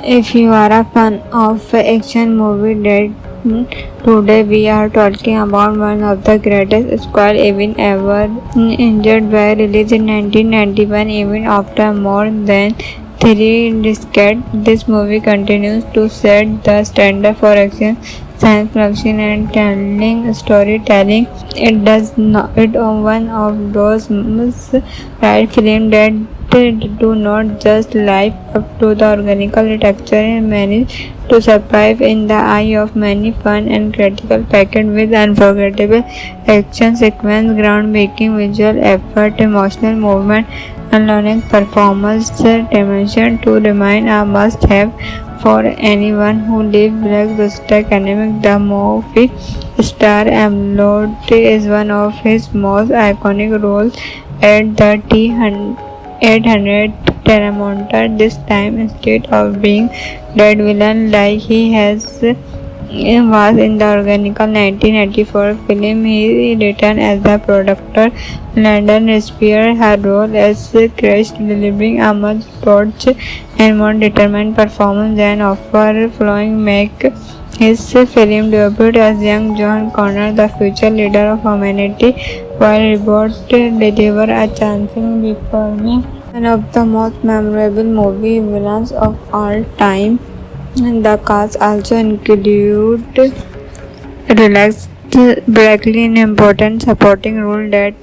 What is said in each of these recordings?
If you are a fan of action movie, then today we are talking about one of the greatest squad event ever. Injured by release in 1991, even after more than 3 decades, this movie continues to set the standard for action, science fiction, and telling storytelling. It does not. It one of those right films that do not just live up to the organic architecture and manage to survive in the eye of many fun and critical packed with unforgettable action sequence, groundbreaking visual effort, emotional movement, and learning performance dimension to remain a must-have for anyone who lives blockbuster academic. The movie star Amlot is one of his most iconic roles at the T-800 Terramonta. This time, instead of being dead villain like he was in the organical 1984 film, he returned as the protector. London Spear, her role as Crash, delivering a much torch and more determined performance than overflowing make his film debut as young John Connor, the future leader of humanity, while Reboot deliver a chancing becoming one of the most memorable movie villains of all time. The cast also include relaxed Blackley in important supporting role that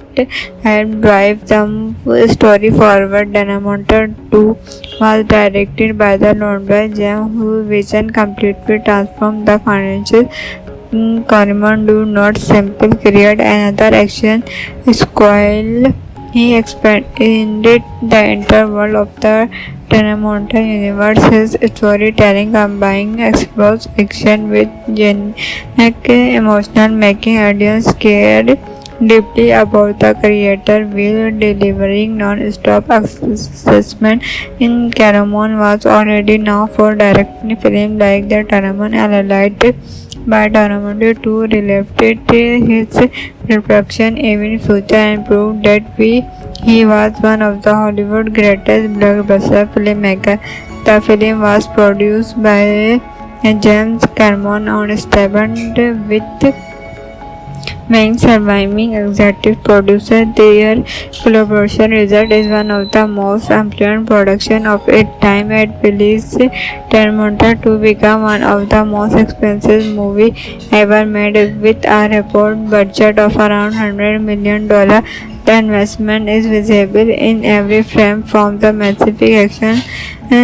helped drive the story forward. Danamonter 2 was directed by the London Jam, whose vision completely transformed the financial Corman do not simply create another action squad. He expanded the entire world of the Tenamonta universe. His storytelling combining explosive action with genuine emotional, making audience care deeply about the creator while delivering non-stop assessment. In Caramon was already known for directing films like The Tournament and Allied by Tournament to relate his production even future and proved that he was one of the Hollywood greatest blockbuster filmmakers. The film was produced by James Cameron on Stephen with main surviving executive producer. Their collaboration result is one of the most important production of its time at release. Terminator 2 became one of the most expensive movie ever made with a report budget of around $100 million. The investment is visible in every frame from the massive action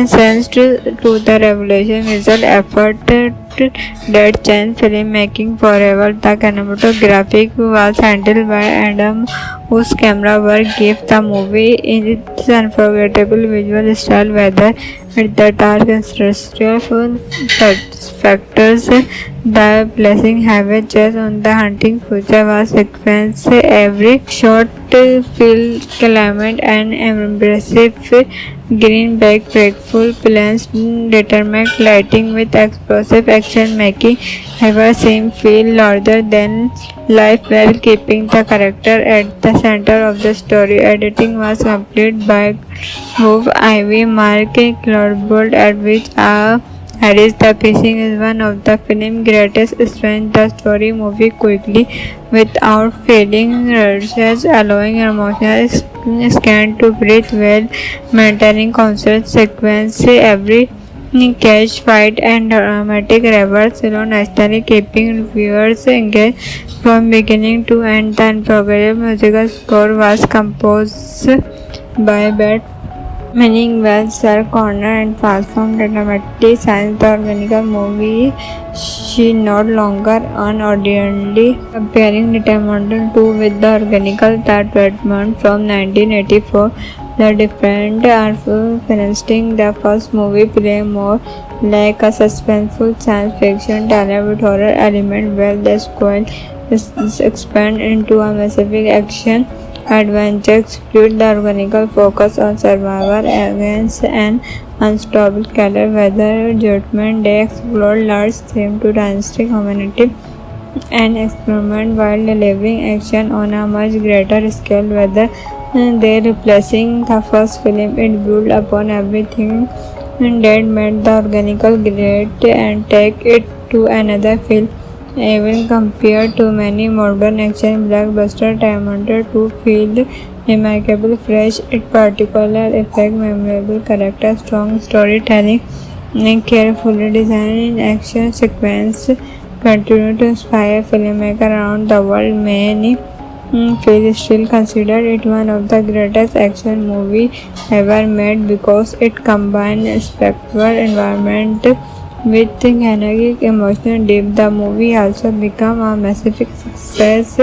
scenes to the revelation visual effort that changed filmmaking forever. The cinematography was handled by Adam, whose camera work gave the movie its unforgettable visual style, whether it's the dark and stressful factors, the blessing heavy chase on the hunting future was sequence. Every shot filled climate and impressive greenback breakful plans, determined lighting with explosive action making ever seem feel larger than life while keeping the character at the center of the story. Editing was complete by Move Ivy Mark Cloudbolt, at which Harris. The pacing is one of the film's greatest strengths. The story moves quickly without feeling rushed, allowing emotional scan to breathe well, maintaining constant sequence. Every catch, fight, and dramatic reverse alone naturally keeping viewers engaged from beginning to end. The unforgettable musical score was composed by Beth meaning well Sir Connor and transformed the dramatic science the organic movie. She no longer unordinarily comparing Determined 2 with the organical that Redmond from 1984. The different are finishing the first movie play more like a suspenseful science fiction tale with horror element, where the squad is expand into a massive action adventure. Explore the organical focus on survival against an unstoppable killer weather judgment. They explore large theme to dynastic humanity and experiment while delivering action on a much greater scale. Whether they replacing the first film, it built upon everything Dead made the organical great and take it to another film. Even compared to many modern action blockbusters, Terminator 2 feels remarkably fresh. Its particular effect, memorable characters, strong storytelling, and carefully designed action sequence continue to inspire filmmakers around the world. Many fans still consider it one of the greatest action movies ever made because it combines spectacular environment with kinetic emotional depth. The movie also became a massive success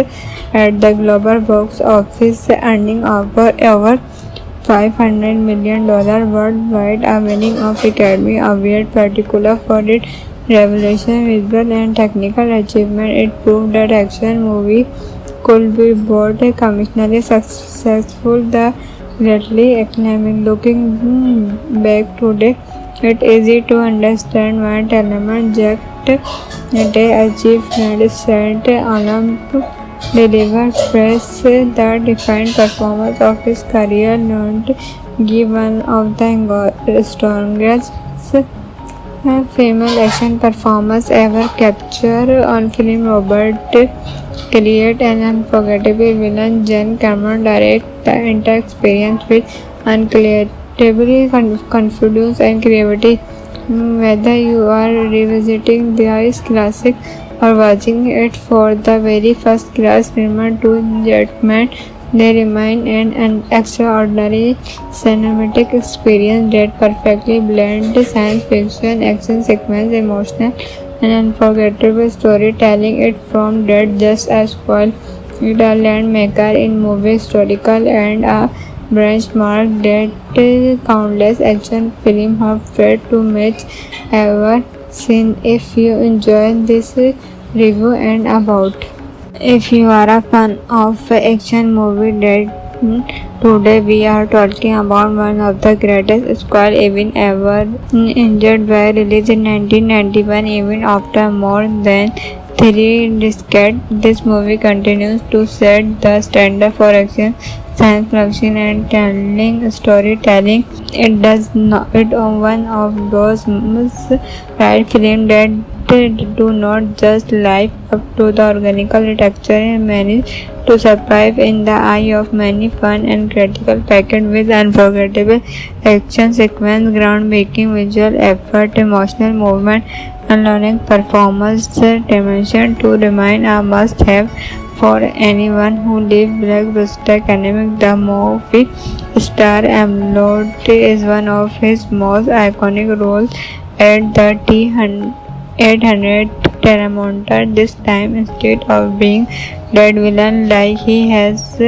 at the global box office, earning over $500 million worldwide, a winning of Academy Award, particular for its revolutionary visual and technical achievement. It proved that action movie could be both commercially successful. The greatly acclaimed. Looking back today, it's easy to understand why Telemann Jack achievement set Olymp delivered press the defined performance of his career, not give one of the strongest female action performers ever captured on film. Robert create an unforgettable villain. Jen Cameron direct the entire experience with unbelievable confidence and creativity. Whether you are revisiting this classic or watching it for the very first class, remember to judgment. They remain an extraordinary cinematic experience that perfectly blends science fiction, action sequence, emotional, and unforgettable storytelling. It from that just as well. It a landmaker in movie historical and a benchmark that countless action films have tried to match ever since. If you enjoyed this review and about, if you are a fan of action movie that today we are talking about one of the greatest squad even ever. Injured by released in 1991, even after more than 3 decades, this movie continues to set the standard for action, science fiction, and telling storytelling. It does not. It one of those right films that do not just live up to the organic architecture and manage to survive in the eye of many. Fun and critical packed with unforgettable action sequence, groundbreaking visual effort, emotional movement, and learning performance. Dimension to remain a must-have for anyone who lives blockbuster academic. The movie star Amelot is one of his most iconic roles at the T-800 Terramonta. This time, instead of being dead villain like he was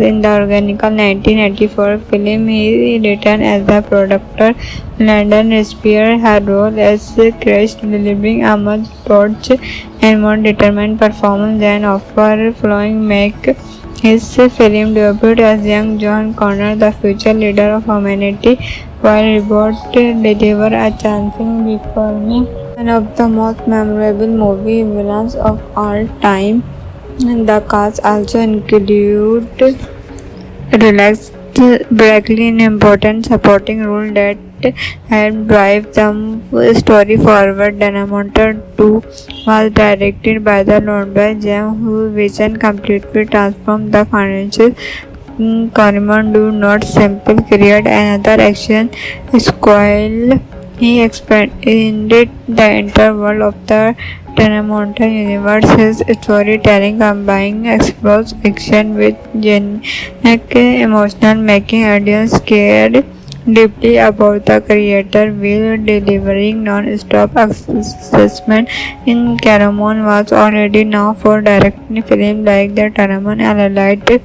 in the organical 1984 film, he returned as the producer. London Spear, her role as Crash, delivering a much torch and more determined performance than offer flowing make his film debut as young John Connor, the future leader of humanity, while Robot deliver a chancing becoming one of the most memorable movie villains of all time. The cast also include relaxed Brackley in important supporting role that helped drive the story forward. Terminator 2 was directed by the London James, whose vision completely transformed the franchise. Corman do not simply create another action squad. He expanded the entire world of the Terminator universe. His storytelling combining explosive action with genuine emotional, making audience care deeply about the creator while delivering non-stop assessment. In Cameron was already known for directing films like The Tournament and Light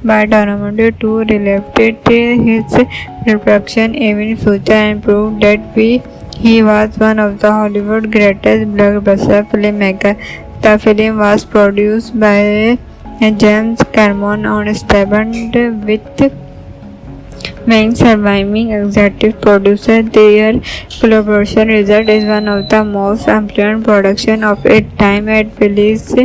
by Terminator 2 relived his production even future and proved that he was one of the Hollywood's greatest blockbuster filmmakers. The film was produced by James Cameron on Stephen with being surviving executive producer. Their collaboration result is one of the most affluent production of its time. It released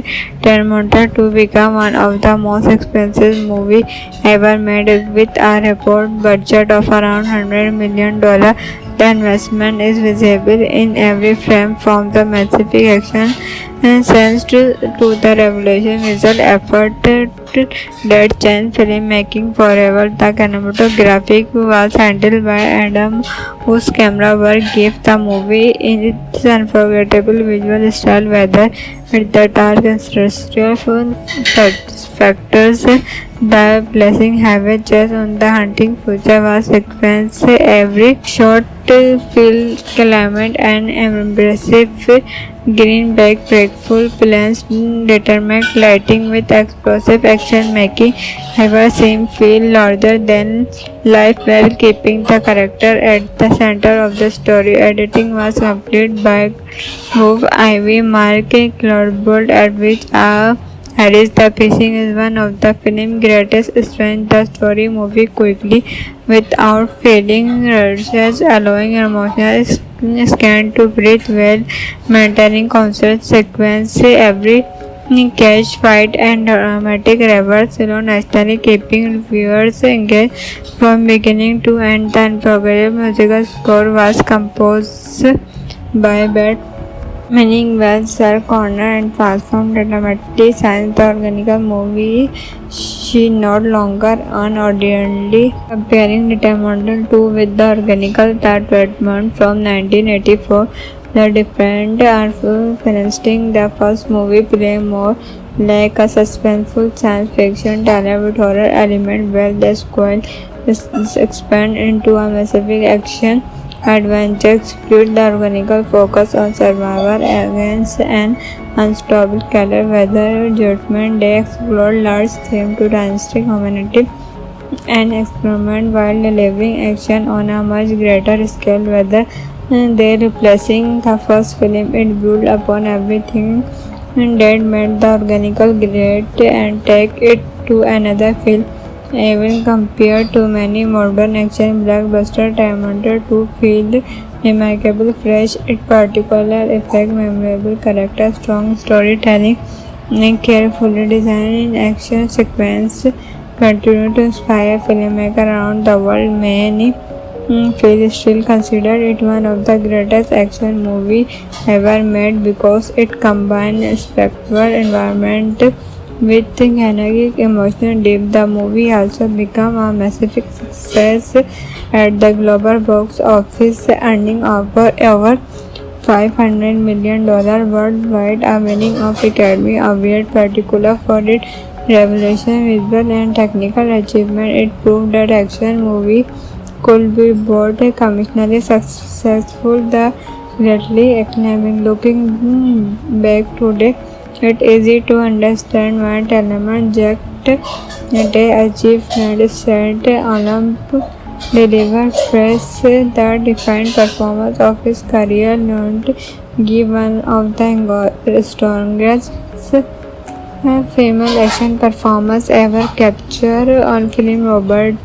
Terminator to become one of the most expensive movie ever made with a record budget of around $100 million. The investment is visible in every frame, from the massive action scenes to the revolution visual effort that changed filmmaking forever. The cinematography was handled by Adam, whose camera work gave the movie its unforgettable visual style, whether with the dark and stressful factors. The blessing heavy chest on the hunting future was sequence. Every shot filled climate and impressive green back breakful plans, determined lighting with explosive action making ever seem feel larger than life while keeping the character at the center of the story. Editing was completed by Move Ivy Mark Cloudbolt, at which Harris. The pacing is one of the film's greatest strengths. The story moves quickly without feeling rushed, allowing emotional scan to breathe well, maintaining constant sequence. Every catch, fight, and dramatic reverse alone naturally keeping viewers engaged from beginning to end. The unforgettable musical score was composed by Bert meaning well Sir Connor and transformed dramatically science the organical movie. She no longer unordinarily comparing the Terminator 2 with the organical that Redmond from 1984. The different artful financing the first movie play more like a suspenseful science fiction tale with horror element, where the squad is expand into a massive action adventure. Explode the organical focus on survival against an unstoppable killer weather. Judgment Day explored large theme to dynastic humanity and experiment while delivering action on a much greater scale. Whether they replacing the first film, it built upon everything that made the organical great and take it to another film. Even compared to many modern action blockbusters, Terminator 2 feels remarkably fresh. Its particular effect, memorable character, strong storytelling, and carefully designed action sequence continue to inspire filmmakers around the world. Many fans still consider it one of the greatest action movies ever made because it combines spectacle environment with kinetic emotional depth. The movie also became a massive success at the global box office, earning over $500 million worldwide, a winning of Academy Award, particular for its revelation, visual and technical achievement. It proved that action movie could be both commercially successful. The greatly acclaimed. Looking back today, it's easy to understand why Telemann Jack they achieved set Olymp delivered press the defined performance of his career, not give one of the strongest female action performance ever captured on film. Robert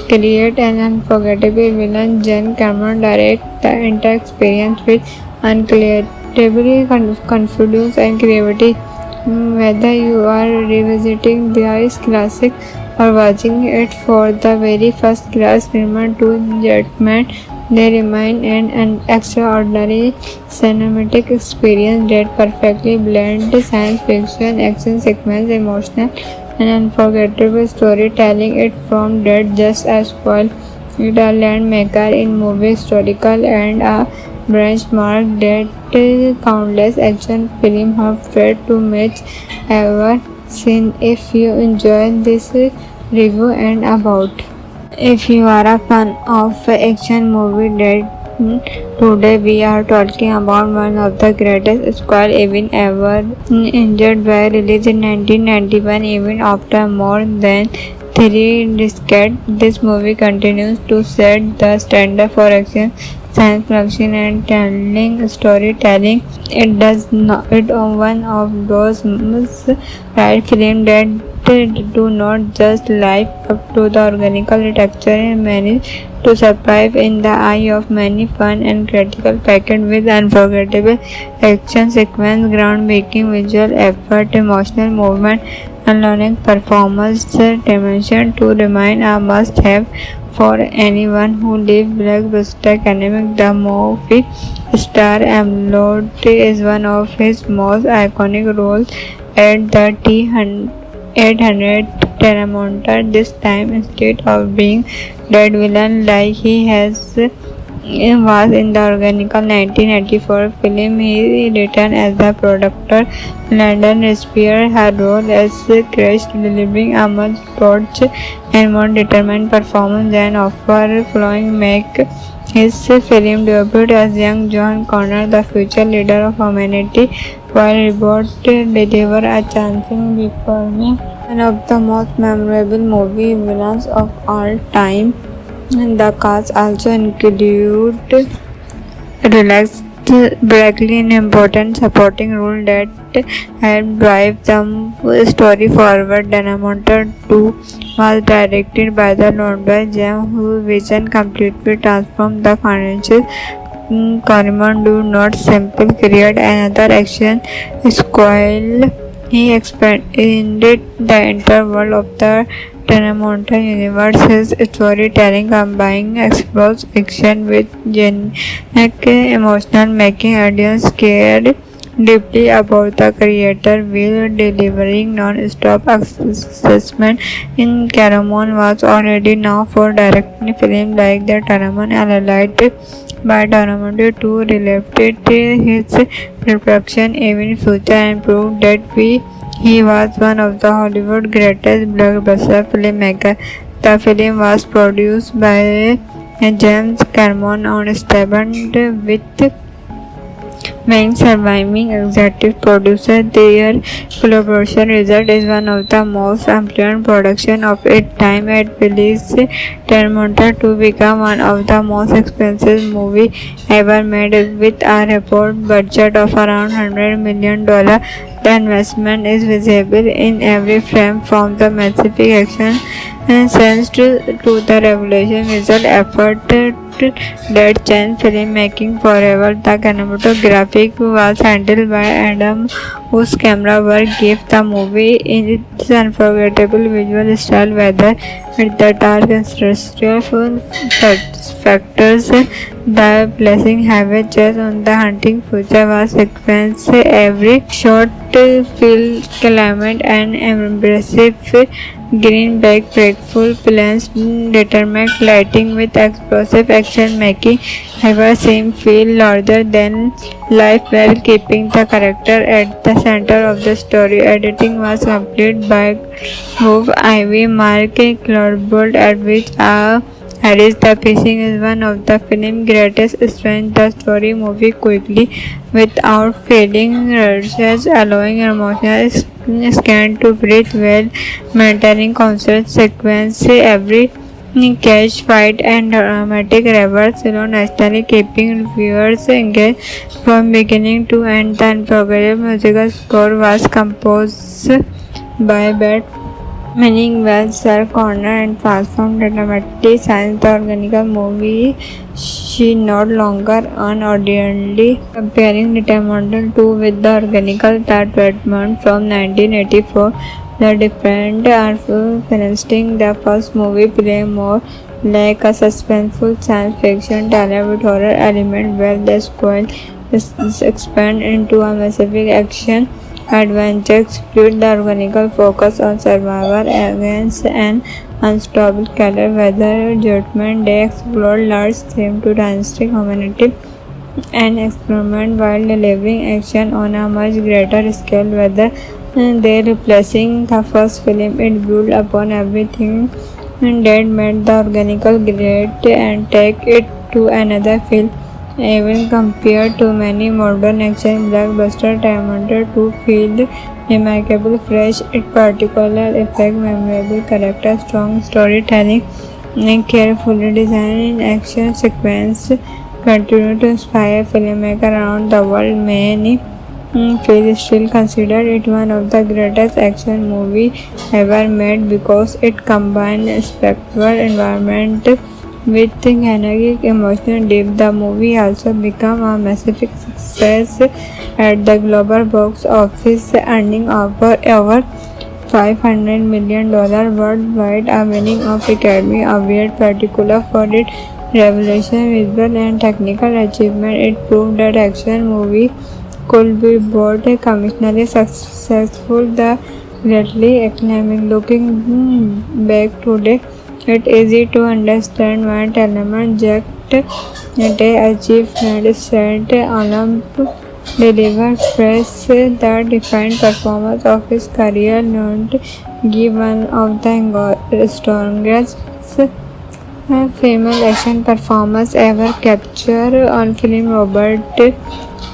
create an unforgettable villain. Jen Cameron direct the entire experience with unbelievable confidence and creativity. Whether you are revisiting this classic or watching it for the very first class, remember to Judgment They remain an extraordinary cinematic experience that perfectly blends science fiction, action sequence, emotional, and unforgettable storytelling. It from that just as well. It a landmaker in movie historical and a benchmark that countless action films have tried to match ever since. If you enjoyed this review and about, if you are a fan of action movie that today we are talking about one of the greatest squad even ever injured by released in 1991. Even after more than 3 decades, this movie continues to set the standard for action science fiction and telling storytelling. It one of those right film that do not just live up to the organic architecture and manage to survive in the eye of many. Fun and critical packed with unforgettable action sequence, groundbreaking visual effort, emotional movement, and learning performance dimension to remain a must-have for anyone who lives blockbuster academic. The movie star Emlot is one of his most iconic roles at the T-800 Terramonta. This time, instead of being dead villain like he was in the organic 1984 film, he returned as the protector. London Spear, her role as Christ, delivering a much torch and more determined performance than offer following make his film debut as young John Connor, the future leader of humanity, while Rebot deliver a chancing becoming one of the most memorable movie villains of all time. The cast also include relaxed Brackley in important supporting role that helped drive the story forward. Danamonter 2 was directed by the London Jam, whose vision completely transformed the franchise. Corman do not simply create another action sequel. He expanded the entire world of the Tenamonta universe. His storytelling combining explosive action with genuine emotional, making audience care deeply about the creator while delivering non-stop assessment. In Caramon was already known for directing films like The Tournament and Allied by Tournament to relate his production even future and proved that he was one of the Hollywood greatest blockbuster filmmakers. The film was produced by James Cameron on Stephen with main surviving executive producer. Their collaboration result is one of the most important production of its time at release. Terminator 2 became one of the most expensive movie ever made with a report budget of around $100 million. The investment is visible in every frame, from the massive action scenes to the revelation visual effort that changed filmmaking forever. The cinematography was handled by Adam, whose camera work gave the movie its unforgettable visual style, whether with the dark and stressful factors, the placing heavy chase on the hunting future was sequence. Every shot feel climate and impressive green back grateful plans, determined lighting with explosive action making ever seem feel larger than life while keeping the character at the center of the story. Editing was completed by Hove Ivy Mark Cloudbolt, at which Harris. The pacing is one of the film's greatest strengths. The story moves quickly without feeling rushed, allowing emotional scan to breathe well, maintaining constant sequence. Every catch, fight, and dramatic reverse naturally keeping viewers engaged from beginning to end. The unforgettable musical score was composed by Bert Manning, Wells, Sir Connor, and transformed dramatically since the organic movie. She no longer unordinarily comparing Determined 2 with the organic that Redmond from 1984. The different are financing the first movie play more like a suspenseful science fiction thriller with horror element, where the sequel is expand into a massive action adventure. Split the organic focus on survivor against an unstoppable killer, whether Judgment Day explored large themes to dynastic humanity and experiment while delivering action on a much greater scale, whether they replacing the first film. It built upon everything that made the organic great and take it to another film. Even compared to many modern action blockbusters, Terminator 2 feels remarkable, fresh, its particular effect, memorable character, strong storytelling, and carefully designed action sequence continue to inspire filmmakers around the world. Many fans still consider it one of the greatest action movies ever made because it combines spectacle, environment with kinetic emotional depth. The movie also became a massive success at the global box office, earning over $500 million worldwide, a winning of Academy Award, particular for its revelation, visual and technical achievement. It proved that action movie could be both commercially successful, the greatly acclaimed. Looking back today, it's easy to understand why Telemann Jack achieved set Olymp delivered praise the defined performance of his career, not give one of the strongest female action performance ever captured on film. Robert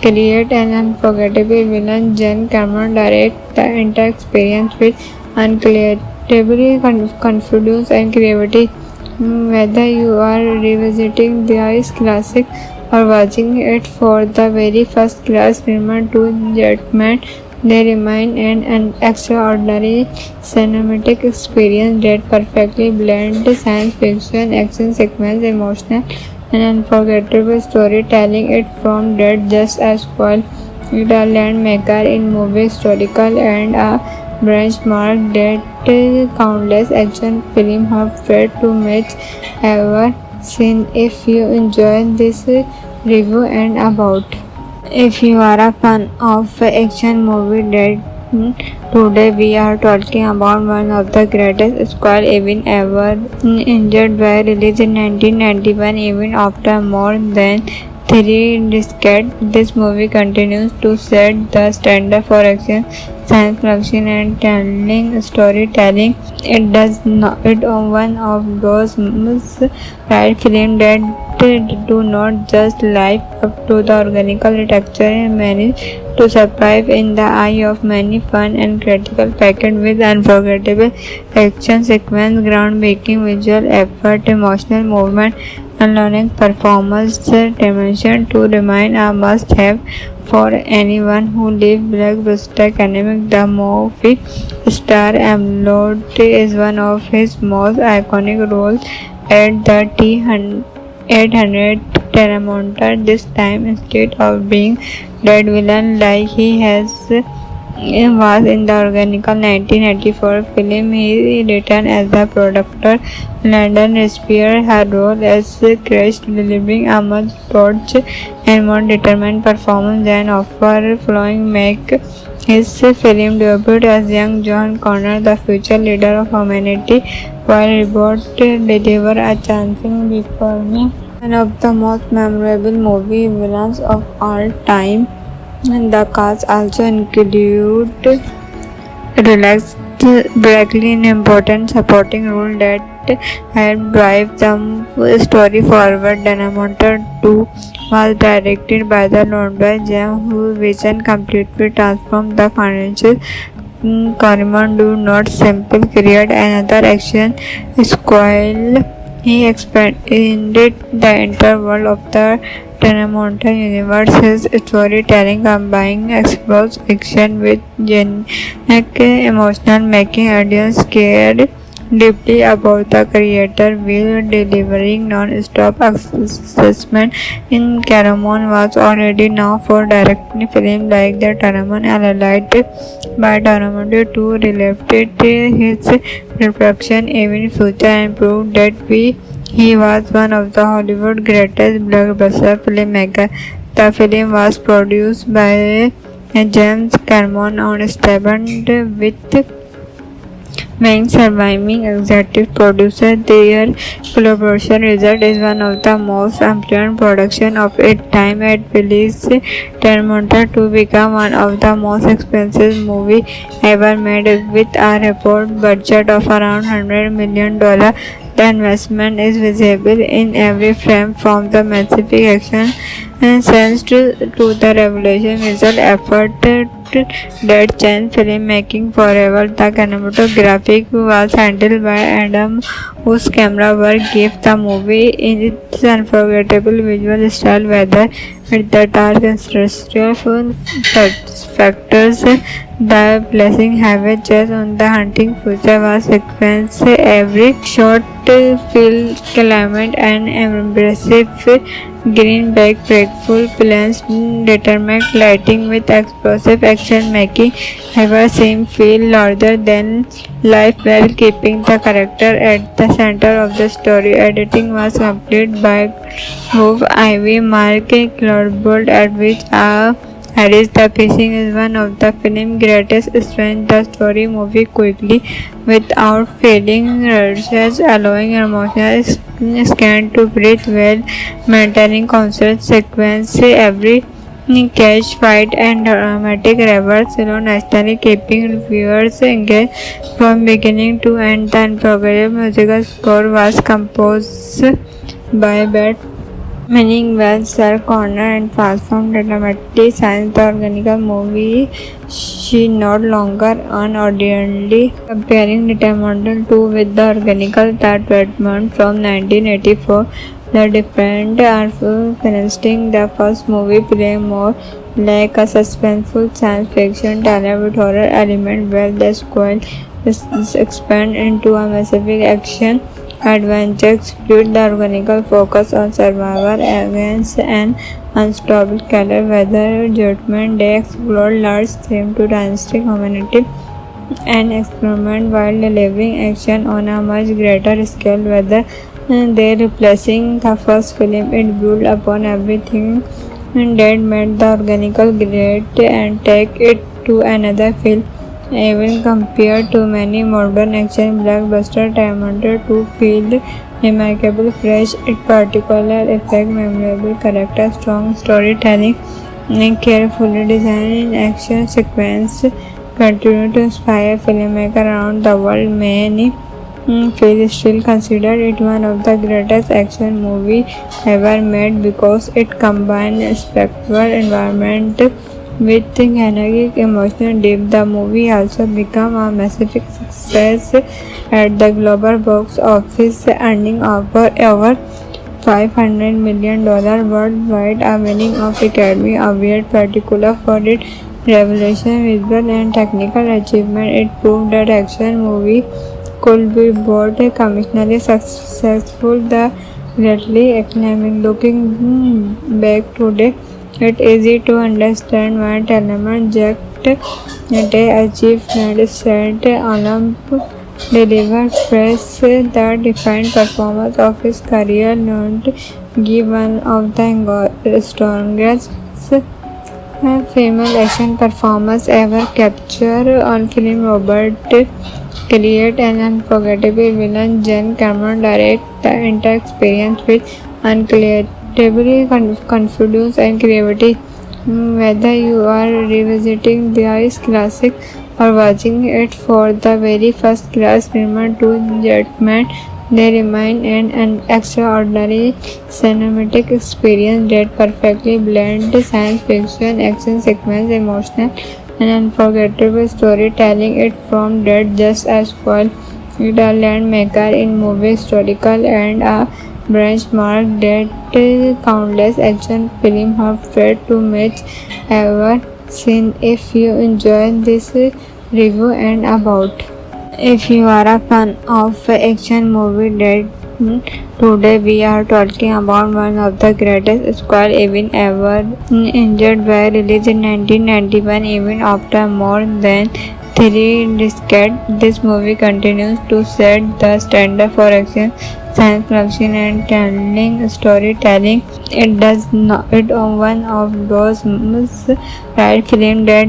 create an unforgettable villain. Jen Cameron direct the entire experience with unbelievable confidence and creativity. Whether you are revisiting this classic or watching it for the very first class, remember to Jetman. They remain an extraordinary cinematic experience that perfectly blends science fiction, action sequence, emotional, and unforgettable storytelling. It from that just as well. It a landmaker in movie historical and a benchmark that countless action films have tried to match ever since. If you enjoyed this review and about, if you are a fan of action movie that today we are talking about one of the greatest squad even ever injured by released in 1991. Even after more than 3 decades, this movie continues to set the standard for action, science fiction, and telling storytelling. It does not. It one of those right films that do not just live up to the organic architecture and manage to survive in the eye of many. Fun and critical packed with unforgettable action sequence, groundbreaking visual effort, emotional movement, and learning performance dimension to remain a must-have for anyone who lives blockbuster academic. The movie star Emlot is one of his most iconic roles at the T-800 Telemonter. This time, instead of being dead villain like he was in the organical 1984 film, he returned as the producer. London Spear, her role as Crash, delivering a much torch and more determined performance than offer following make his film debut as young John Connor, the future leader of humanity, while Reboot deliver a chancing becoming one of the most memorable movie villains of all time. The cast also include relaxed Brackley in important supporting role that helped drive the story forward. Telemonter 2 was directed by the London James, whose vision completely transformed the financial Corman do not simply create another action squad. He expanded the entire world of the Telemonter universe. His storytelling combining explores fiction with genuine emotion, making audience care deeply about the creator while delivering non-stop assessment. In Cameron was already known for directing films like The Tournament and Allied by Tournament to relevate his production even future and proved that he was one of the Hollywood's greatest blockbuster filmmakers. The film was produced by James Cameron on Stephen with main surviving executive producer. Their collaboration result is one of the most important productions of its time. At release, Telemonter 2 became one of the most expensive movies ever made with a report budget of around $100 million. The investment is visible in every frame, from the massive action sense to the revolution visual effort that changed filmmaking forever. The cinematography was handled by Adam, whose camera work gave the movie its unforgettable visual style, whether it's the dark and stressful factors, the blessing heavy chest on the hunting future was sequence. Every shot feel climate and impressive greenback breakful plans determined lighting with explosive action making ever seem feel larger than life while keeping the character at the center of the story. Editing was completed by Hove Ivy Mark Cloudbolt at which Harris. The pacing is one of the film's greatest strengths. The story moves quickly without feeling rushed, allowing emotional scan to breathe well, maintaining constant sequence. Every catch, fight, and dramatic reverse alone naturally keeping viewers engaged from beginning to end. The unforgettable musical score was composed by Beth meaning well Sir Connor and transformed dramatically science the organic movie she no longer unordinarily comparing Determinal 2 with the organic that Redmond from 1984. The different are finishing the first movie play more like a suspenseful science fiction tale with horror element where the squad is expand into a massive action adventure explode the organic focus on survivor against an unstoppable killer weather judgment. They explore large theme to dynastic humanity and experiment while delivering action on a much greater scale. Whether they replacing the first film, it built upon everything that made the organic great and take it to another film. Even compared to many modern action blockbusters, Terminator 2 feels remarkable, fresh, in particular effect, memorable character, strong storytelling, and carefully designed action sequence continue to inspire filmmakers around the world. Many feel still consider it one of the greatest action movies ever made because it combines spectacle environment with kinetic emotional depth. The movie also became a massive success at the global box office, earning over $500 million worldwide, a winning of Academy Award, particular for its revelation, visual and technical achievement. It proved that action movie could be both commercially successful. The greatly acclaimed. Looking back today, it's easy to understand why Telemann Jack they achieved set Olymp delivered press the defined performance of his career, not give one of the strongest female action performance ever captured on film. Robert create an unforgettable villain. Jen Cameron direct the entire experience with incredible confidence and creativity. Whether you are revisiting this classic or watching it for the very first class, remember to judgment. They remain an extraordinary cinematic experience that perfectly blends science fiction, action sequence, emotional, and unforgettable storytelling. It from that just as well. It a landmaker in movie historical and a benchmark that countless action films have tried to match ever seen. If you enjoyed this review and about if you are a fan of action movie that today we are talking about one of the greatest squad even ever injured by released in 1991. Even after more than 3 decades, this movie continues to set the standard for action science fiction and telling storytelling. It does not. It one of those right films that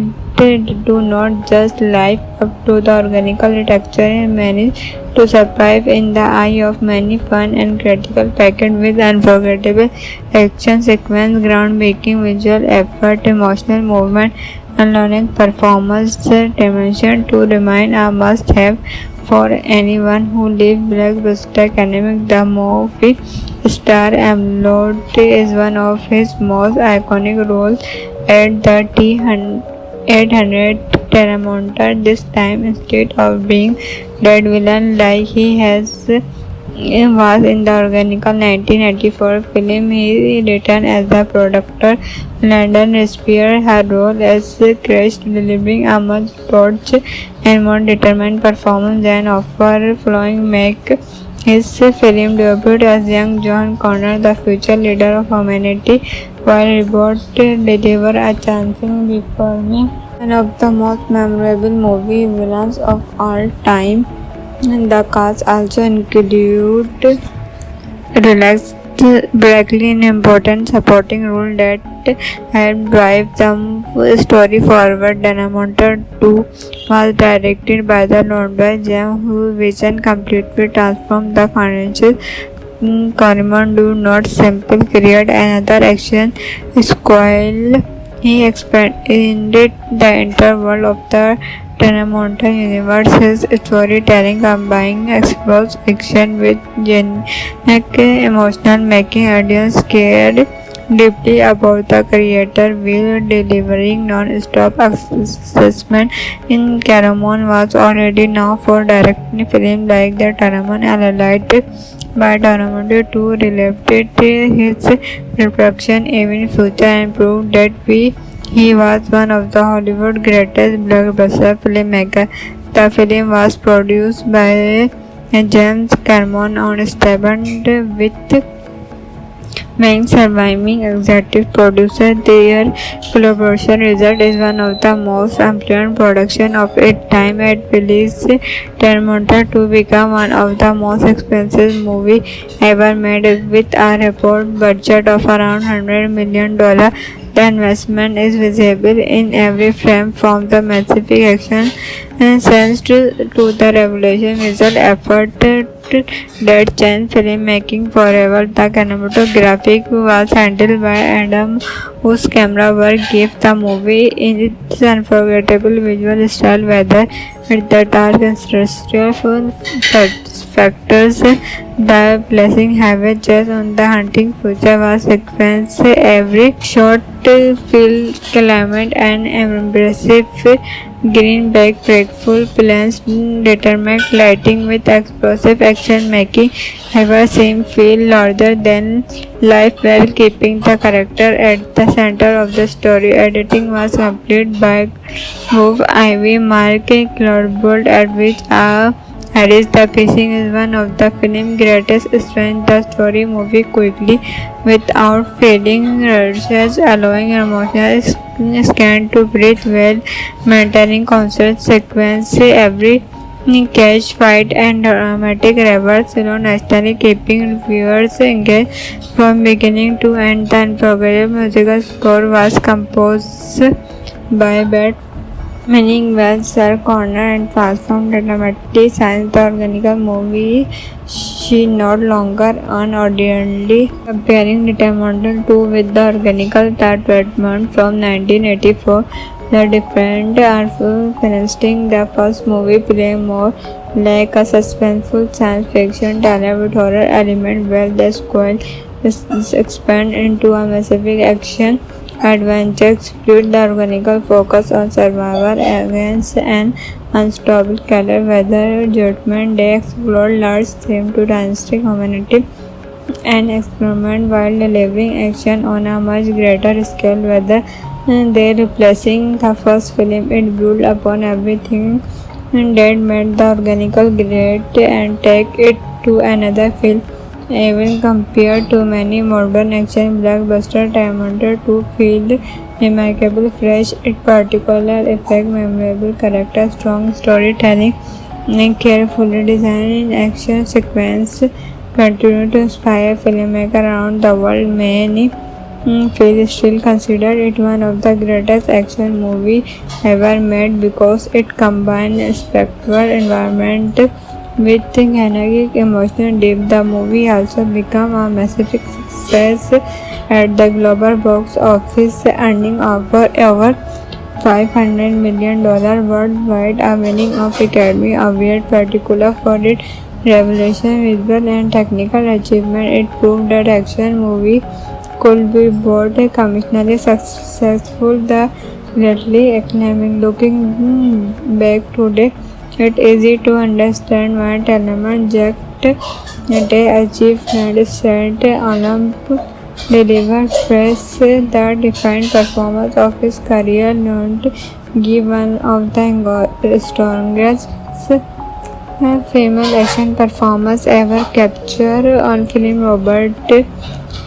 do not just live up to the organic architecture and manage to survive in the eye of many. Fun and critical packed with unforgettable action sequence, groundbreaking visual effort, emotional movement, and learning performance dimension to remain a must-have for anyone who lives blockbuster academic. The movie star Amelot is one of his most iconic roles at the T-800 Terramonta. This time, instead of being dead villain like he was in the organical 1984 film, he returned as the producer. London Spear, her role as Crash, delivering a much torch and more determined performance than following make his film debut as young John Connor, the future leader of humanity, while Reboot deliver a chancing becoming one of the most memorable movie villains of all time. The cast also include relaxed Brackley in important supporting role that helped drive the story forward. Danamonter 2 was directed by the London Jam, whose vision completely transformed the franchise. Corman do not simply create another action sequel. He expanded the entire world of the Danamonter universe. His storytelling combining explosive action with genuine emotional, making audience care deeply about the creator while delivering non-stop assessment. In Caramon was already known for directing films like The Tournament and Allied by Tournament to relate his production even future and proved that he was one of the Hollywood greatest blockbuster filmmakers. The film was produced by James Cameron on Stephen with main surviving executive producer. Their collaboration result is one of the most important productions of its time. At release, Terminator 2 became one of the most expensive movies ever made, with a report budget of around $100 million. The investment is visible in every frame, from the massive action scenes to the revolution visual effort that changed filmmaking forever. The cinematography was handled by Adam, whose camera work gave the movie its unforgettable visual style, whether with the dark and stressful factors, the placing heavy chest on the hunting future was sequence. Every shot filled climate and impressive green breakful plans, determined lighting with explosive action, making ever seem feel larger than life while keeping the character at the center of the story. Editing was completed by Move Ivy Mark Cloudbolt, at which Harris. The pacing is one of the film's greatest strengths. The story moves quickly without feeling rushed, allowing emotional scan to breathe well, maintaining constant sequence. Every catch, fight, and dramatic reverse alone naturally keeping viewers engaged from beginning to end. The unforgettable musical score was composed by Bert meaning well Sir Connor and transformed the dramatic science. The organical movie she no longer unordinarily comparing Determinal 2 with the organical that Redmond from 1984. The different artful finishing the first movie play more like a suspenseful science fiction thriller with horror element, where the sequel is expand into a massive action adventure. Explode the organical focus on survival against an unstoppable killer weather. Judgment Day explored large theme to dynastic humanity and experiment while delivering action on a much greater scale. Whether they replacing the first film, it built upon everything that made the organical great and take it to another film. Even compared to many modern action blockbusters, Terminator 2 feels remarkably fresh. Its particular effect, memorable characters, strong storytelling, and carefully designed action sequence continue to inspire filmmakers around the world. Many feel still consider it one of the greatest action movies ever made because it combines spectacle environment with kinetic emotional depth. The movie also became a massive success at the global box office, earning over $500 million worldwide, a winning of Academy Award, particular for its revolutionary visual and technical achievement. It proved that action movie could be both commercially successful. The greatly acclaiming. Looking back today, it's easy to understand why Telemann Jack they achievement set Olymp delivered press the defined performance of his career, not give one of the strongest female action performance ever captured on film. Robert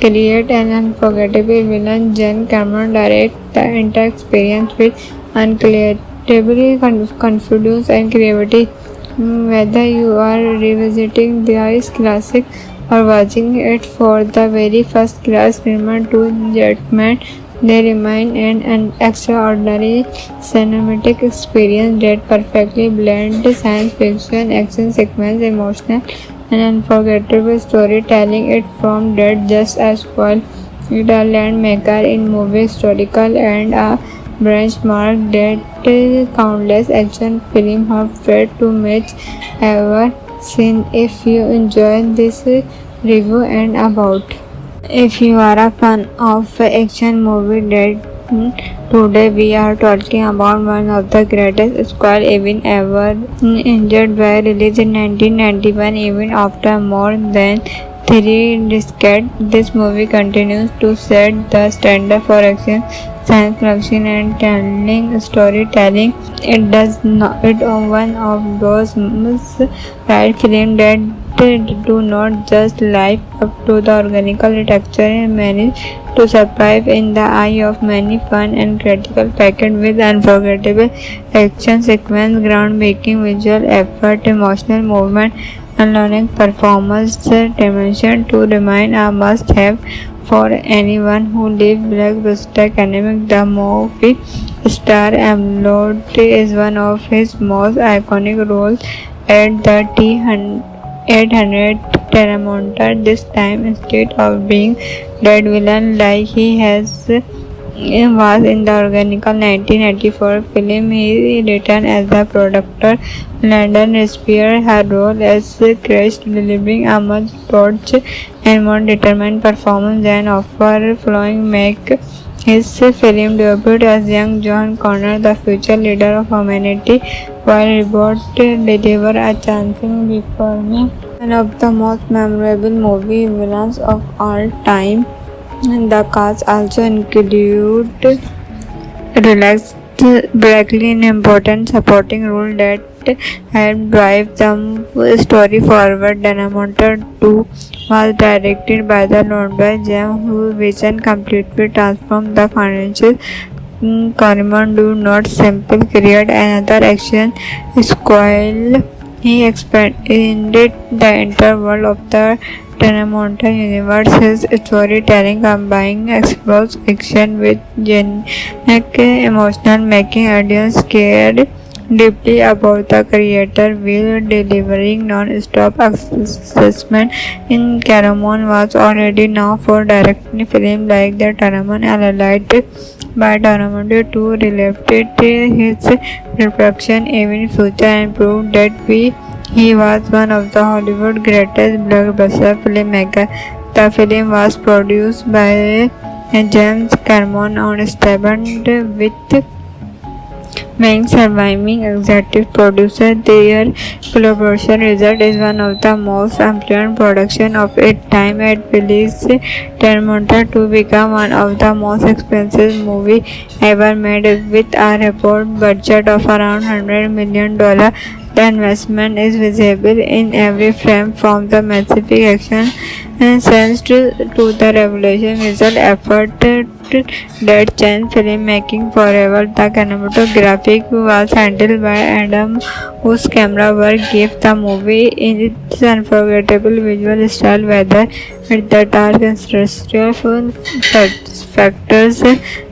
create an unforgettable villain. Jen Cameron direct the entire experience with unbelievable confidence and creativity. Whether you are revisiting this classic or watching it for the very first class, remember to Jetman. They remain an extraordinary cinematic experience that perfectly blends science fiction, action sequence, emotional, and unforgettable storytelling. It from that just as well. It a landmaker in movie historical and a benchmark that countless action films have tried to match ever seen. If you enjoyed this review and about, if you are a fan of action movie that today we are talking about one of the greatest squad even ever injured by released in 1991. Even after more than 3 decades, this movie continues to set the standard for action, science fiction, and telling storytelling. It does not. It one of those right films that do not just live up to the organic architecture and manage to survive in the eye of many. Fun and critical packed with unforgettable action sequence, groundbreaking visual effort, emotional movement, and learning performance dimension to remain a must-have for anyone who lives blockbuster academic. The movie star Emlot is one of his most iconic roles at the T-800 Telemonter. This time, instead of being dead villain like he was in the organic 1984 film, he returned as the protector. London Spear, her role as Christ, delivering a much torch and more determined performance than overflowing make his film debut as young John Connor, the future leader of humanity, while Reboot deliver a chancing before me. One of the most memorable movie villains of all time. The cast also include relaxed Brackley in important supporting role that helped drive the story forward. Telemonter 2 was directed by the London Jam, whose vision completely transformed the franchise. Corman do not simply create another action squad. He expanded the entire world of the Telemonter universe. His storytelling combining explosive action with genuine emotional, making audience care deeply about the creator while delivering non-stop assessment. In Cameron was already known for directing films like The Tournament and Allied by Tournament to relate his production even future and proved that he was one of the Hollywood's greatest blockbuster filmmakers. The film was produced by James Cameron on Stephen with main surviving executive producer. Their collaboration result is one of the most important productions of its time. At release, Telemonter 2 became one of the most expensive movies ever made with a reported budget of around $100 million. The investment is visible in every frame, from the massive action scenes to the revolution visual effort that changed filmmaking forever. The cinematography was handled by Adam, whose camera work gave the movie its unforgettable visual style, whether with the dark and stressful factors,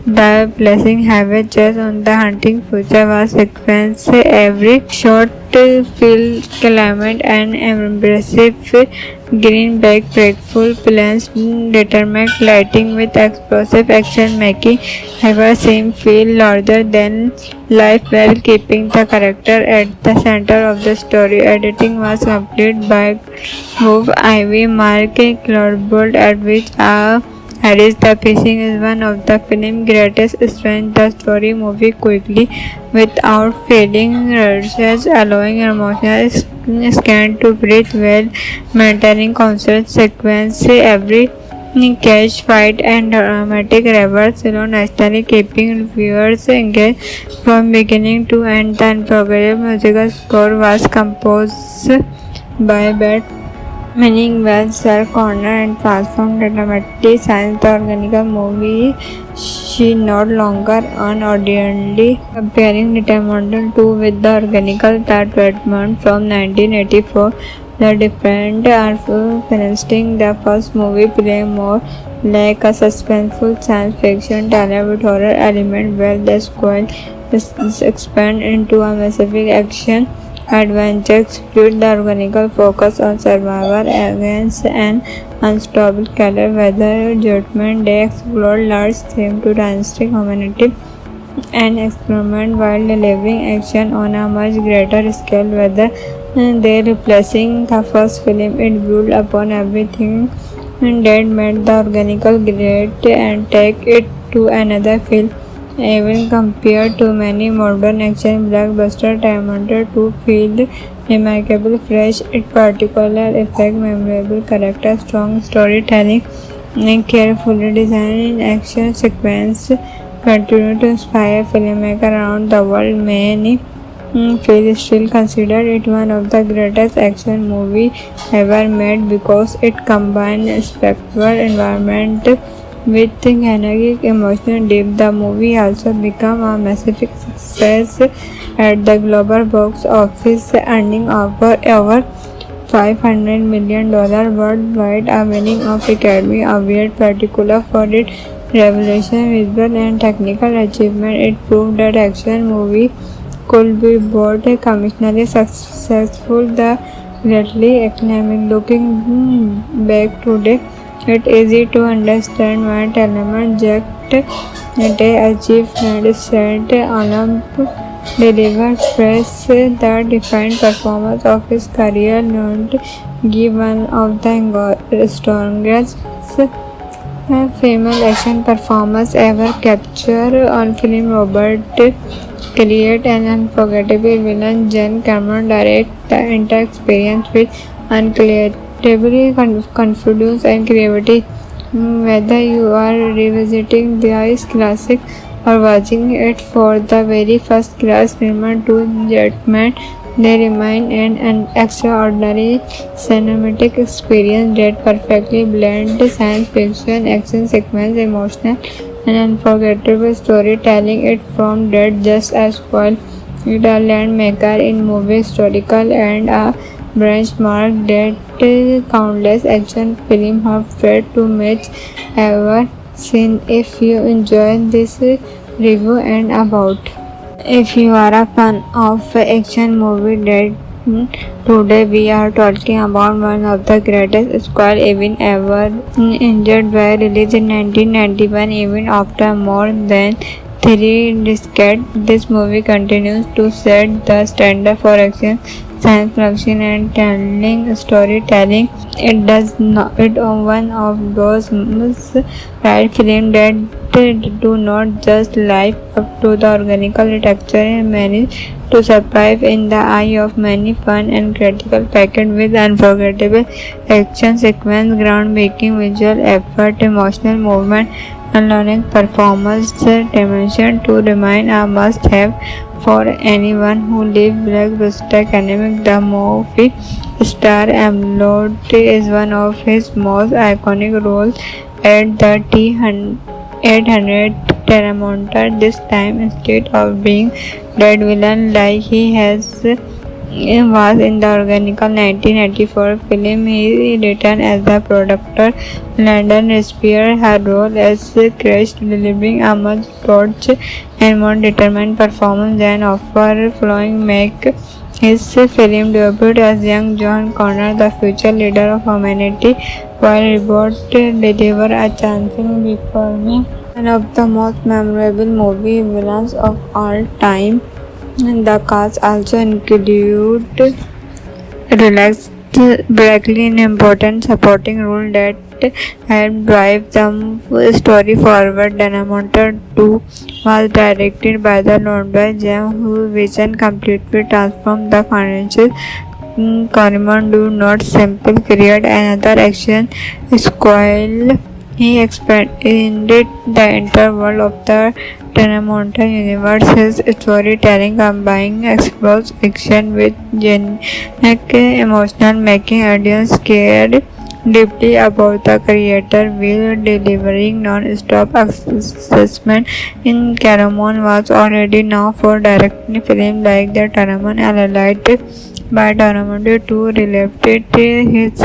the placing heavy chest on the hunting future was sequence. Every shot feel climate and embracive green back grateful plans, determined lighting with explosive action, making every scene feel larger than life while keeping the character at the center of the story. Editing was completed by Move Ivy Mark Cloudbolt, at which Harris. The pacing is one of the film's greatest strengths. The story moves quickly without feeling rushed, allowing emotional scan to breathe well, maintaining constant sequence. Every catch, fight, and dramatic reverse alone naturally keeping viewers engaged from beginning to end. The unforgettable musical score was composed by Bert meaning well Sir Connor and transformed dramatically science the organic movie. She no longer unordinarily comparing Determinal 2 with the organic that Redmond from 1984. The different are financing the first movie play more like a suspenseful science fiction tale with horror element where the squad is expand into a massive action adventure. Explode the organic focus on survival against an unstoppable killer weather. Judgment Day explored large themes to dynastic humanity and experiment while delivering action on a much greater scale. Whether they replacing the first film, it built upon everything that made the organic great and take it to another film. Even compared to many modern action blockbusters, Terminator 2 feels remarkably fresh. Its particular effect, memorable characters, strong storytelling, and carefully designed action sequence continue to inspire filmmakers around the world. Many fans still consider it one of the greatest action movies ever made because it combines spectacular environment with kinetic emotional depth. The movie also became a massive success at the global box office, earning over $500 million worldwide, a winning of Academy Award, particular for its revelation, visual and technical achievement. It proved that action movie could be both commercially successful. The greatly economic. Looking back today, it's easy to understand why Telemann Jack they achieved set Olymp delivered press the defined performance of his career, not give one of the strongest female action performance ever captured on film. Robert create an unforgettable villain. Jen Cameron direct the entire experience with incredible confidence and creativity. Whether you are revisiting this classic or watching it for the very first class, remember to Jetman. They remain an extraordinary cinematic experience that perfectly blends science fiction, action sequence, emotional, and unforgettable storytelling. It from that just as well. It a landmaker in movie historical and a benchmark that countless action films have tried to match ever seen. If you enjoyed this review and about. If you are a fan of action movie that today we are talking about one of the greatest squad even ever injured by released in 1991. Even after more than 3 decades, this movie continues to set the standard for action, science fiction, and telling storytelling. It one of those right films that do not just live up to the organic architecture and manage to survive in the eye of many fun and critical packed with unforgettable action sequence, groundbreaking visual effort, emotional movement, and learning performance. Dimension to remain a must-have for anyone who lives blockbuster academic. The movie star Emlot is one of his most iconic roles at the T-800 Terramonta. This time, instead of being dead villain like he was in the organic 1984 film, he returned as the producer. London Spear, her role as Crash, delivering a much torch and more determined performance than offer following make his film debut as young John Connor, the future leader of humanity, while Robert delivered a chancing becoming One of the most memorable movie villains of all time. The cast also include relaxed Brackley in important supporting role that helped drive the story forward. Dynamite 2 was directed by the London Jam, whose vision completely transformed the financial Corman do not simply create another action squall. He expanded the entire world of the Tenamount universe. His storytelling combining explosive action with genuine emotional, making audience care deeply about the creator while delivering non-stop assessment. In Caramon was already known for directing films like The Tournament and Allied by Tournament to relate his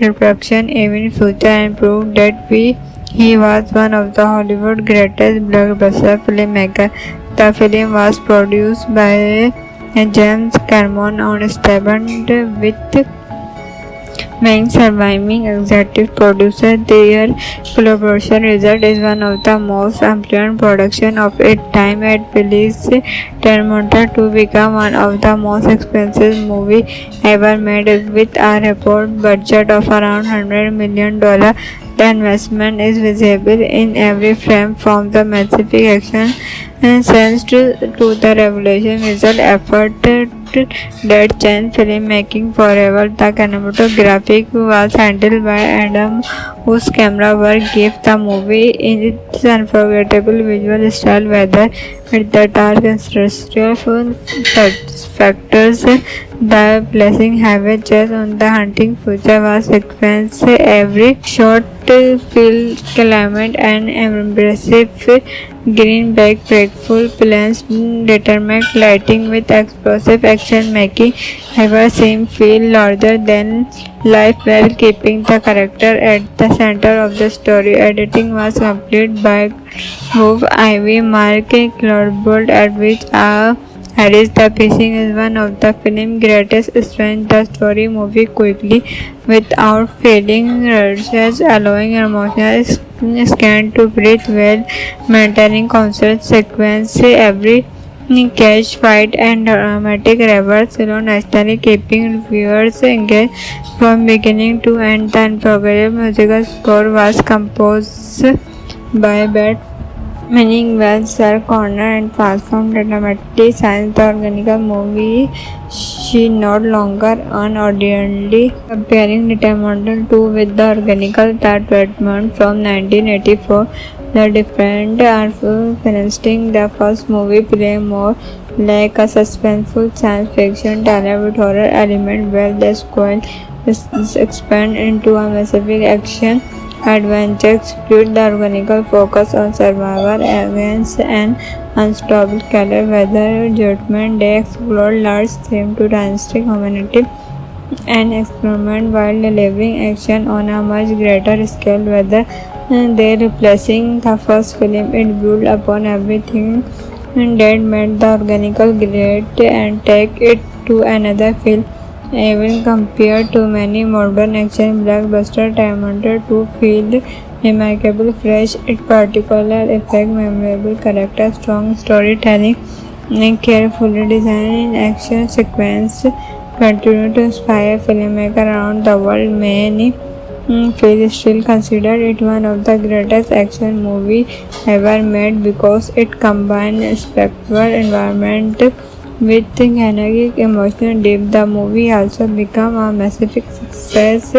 reproduction even future and proved that he was one of the Hollywood greatest blockbuster filmmakers. The film was produced by James Cameron on Stephen with main surviving executive producer. Their collaboration result is one of the most important production of its time. It released Terminator to become one of the most expensive movie ever made with a report budget of around $100 million. The investment is visible in every frame from the massive action scenes to the revolution visual effort that changed filmmaking forever. The cinematography was handled by Adam, whose camera work gave the movie its unforgettable visual style, whether it's the dark and stressful factors, the blessing heavy chase on the hunting future was sequence. Every shot filled climate and impressive greenback breakful plans determined lighting with explosive action making ever seem feel larger than life while keeping the character at the center of the story. Editing was complete by Move Ivy Mark Cloudbolt at which Harris. The pacing is one of the film's greatest strengths. The story moves quickly without feeling rushed, allowing emotional scan to breathe well, maintaining constant sequence. Every catch, fight, and dramatic reverse alone naturally keeping viewers engaged from beginning to end. The unforgettable musical score was composed by Bert meaning well Sir Connor and transformed dramatically since the organic movie she no longer unordinarily comparing Determinal 2 with the organic that Redmond from 1984. The different are financing the first movie play more like a suspenseful science fiction tale with horror element where the squad is expand into a massive action adventure explode. The organic focus on survival against an unstoppable killer weather judgment. They explore large themes to dynastic humanity and experiment while delivering action on a much greater scale. Whether they replacing the first film, it built upon everything that made the organic great and take it to another film. Even compared to many modern action blockbusters, Terminator 2 feels remarkably fresh. Its particular effect, memorable characters, strong storytelling, and carefully designed action sequence continue to inspire filmmakers around the world. Many fans still consider it one of the greatest action movies ever made because it combines spectacle, environment, with kinetic emotional depth. The movie also became a massive success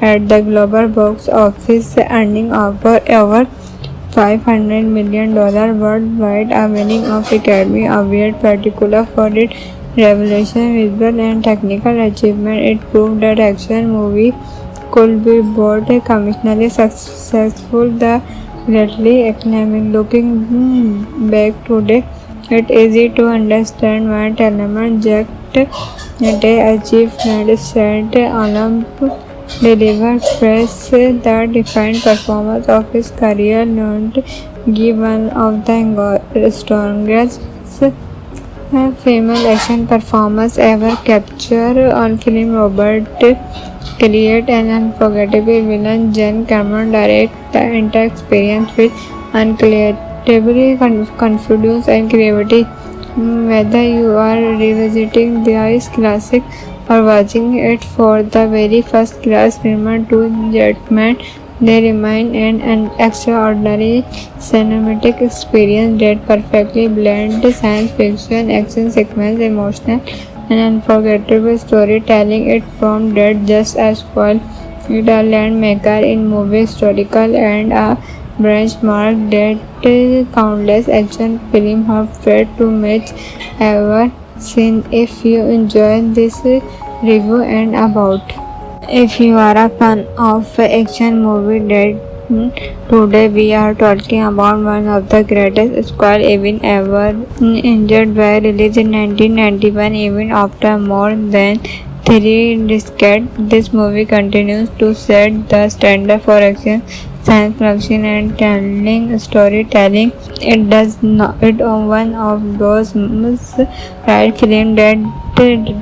at the global box office, earning over $500 million worldwide, a winning of Academy Award, particular for its revelation, visual and technical achievement. It proved that action movie could be both commercially successful. The greatly acclaimed looking back today, it's easy to understand why Telemann Jack they achieved set Olymp delivered praise the defined performance of his career, not give one of the strongest female action performance ever captured on film. Robert create an unforgettable villain. Jen Cameron direct the entire experience with incredible confidence and creativity. Whether you are revisiting this classic or watching it for the very first class, remember to Jetman. They remain an extraordinary cinematic experience that perfectly blends science fiction, action sequence, emotional, and unforgettable storytelling. It from that just as well. It a landmaker in movie historical and a benchmark that countless action films have tried to match ever since. If you enjoyed this review and about, if you are a fan of action movie today we are talking about one of the greatest squad even ever. Injured by released in 1991, even after more than 3 decades, this movie continues to set the standard for action, science fiction, and telling storytelling. It does not. It one of those right films that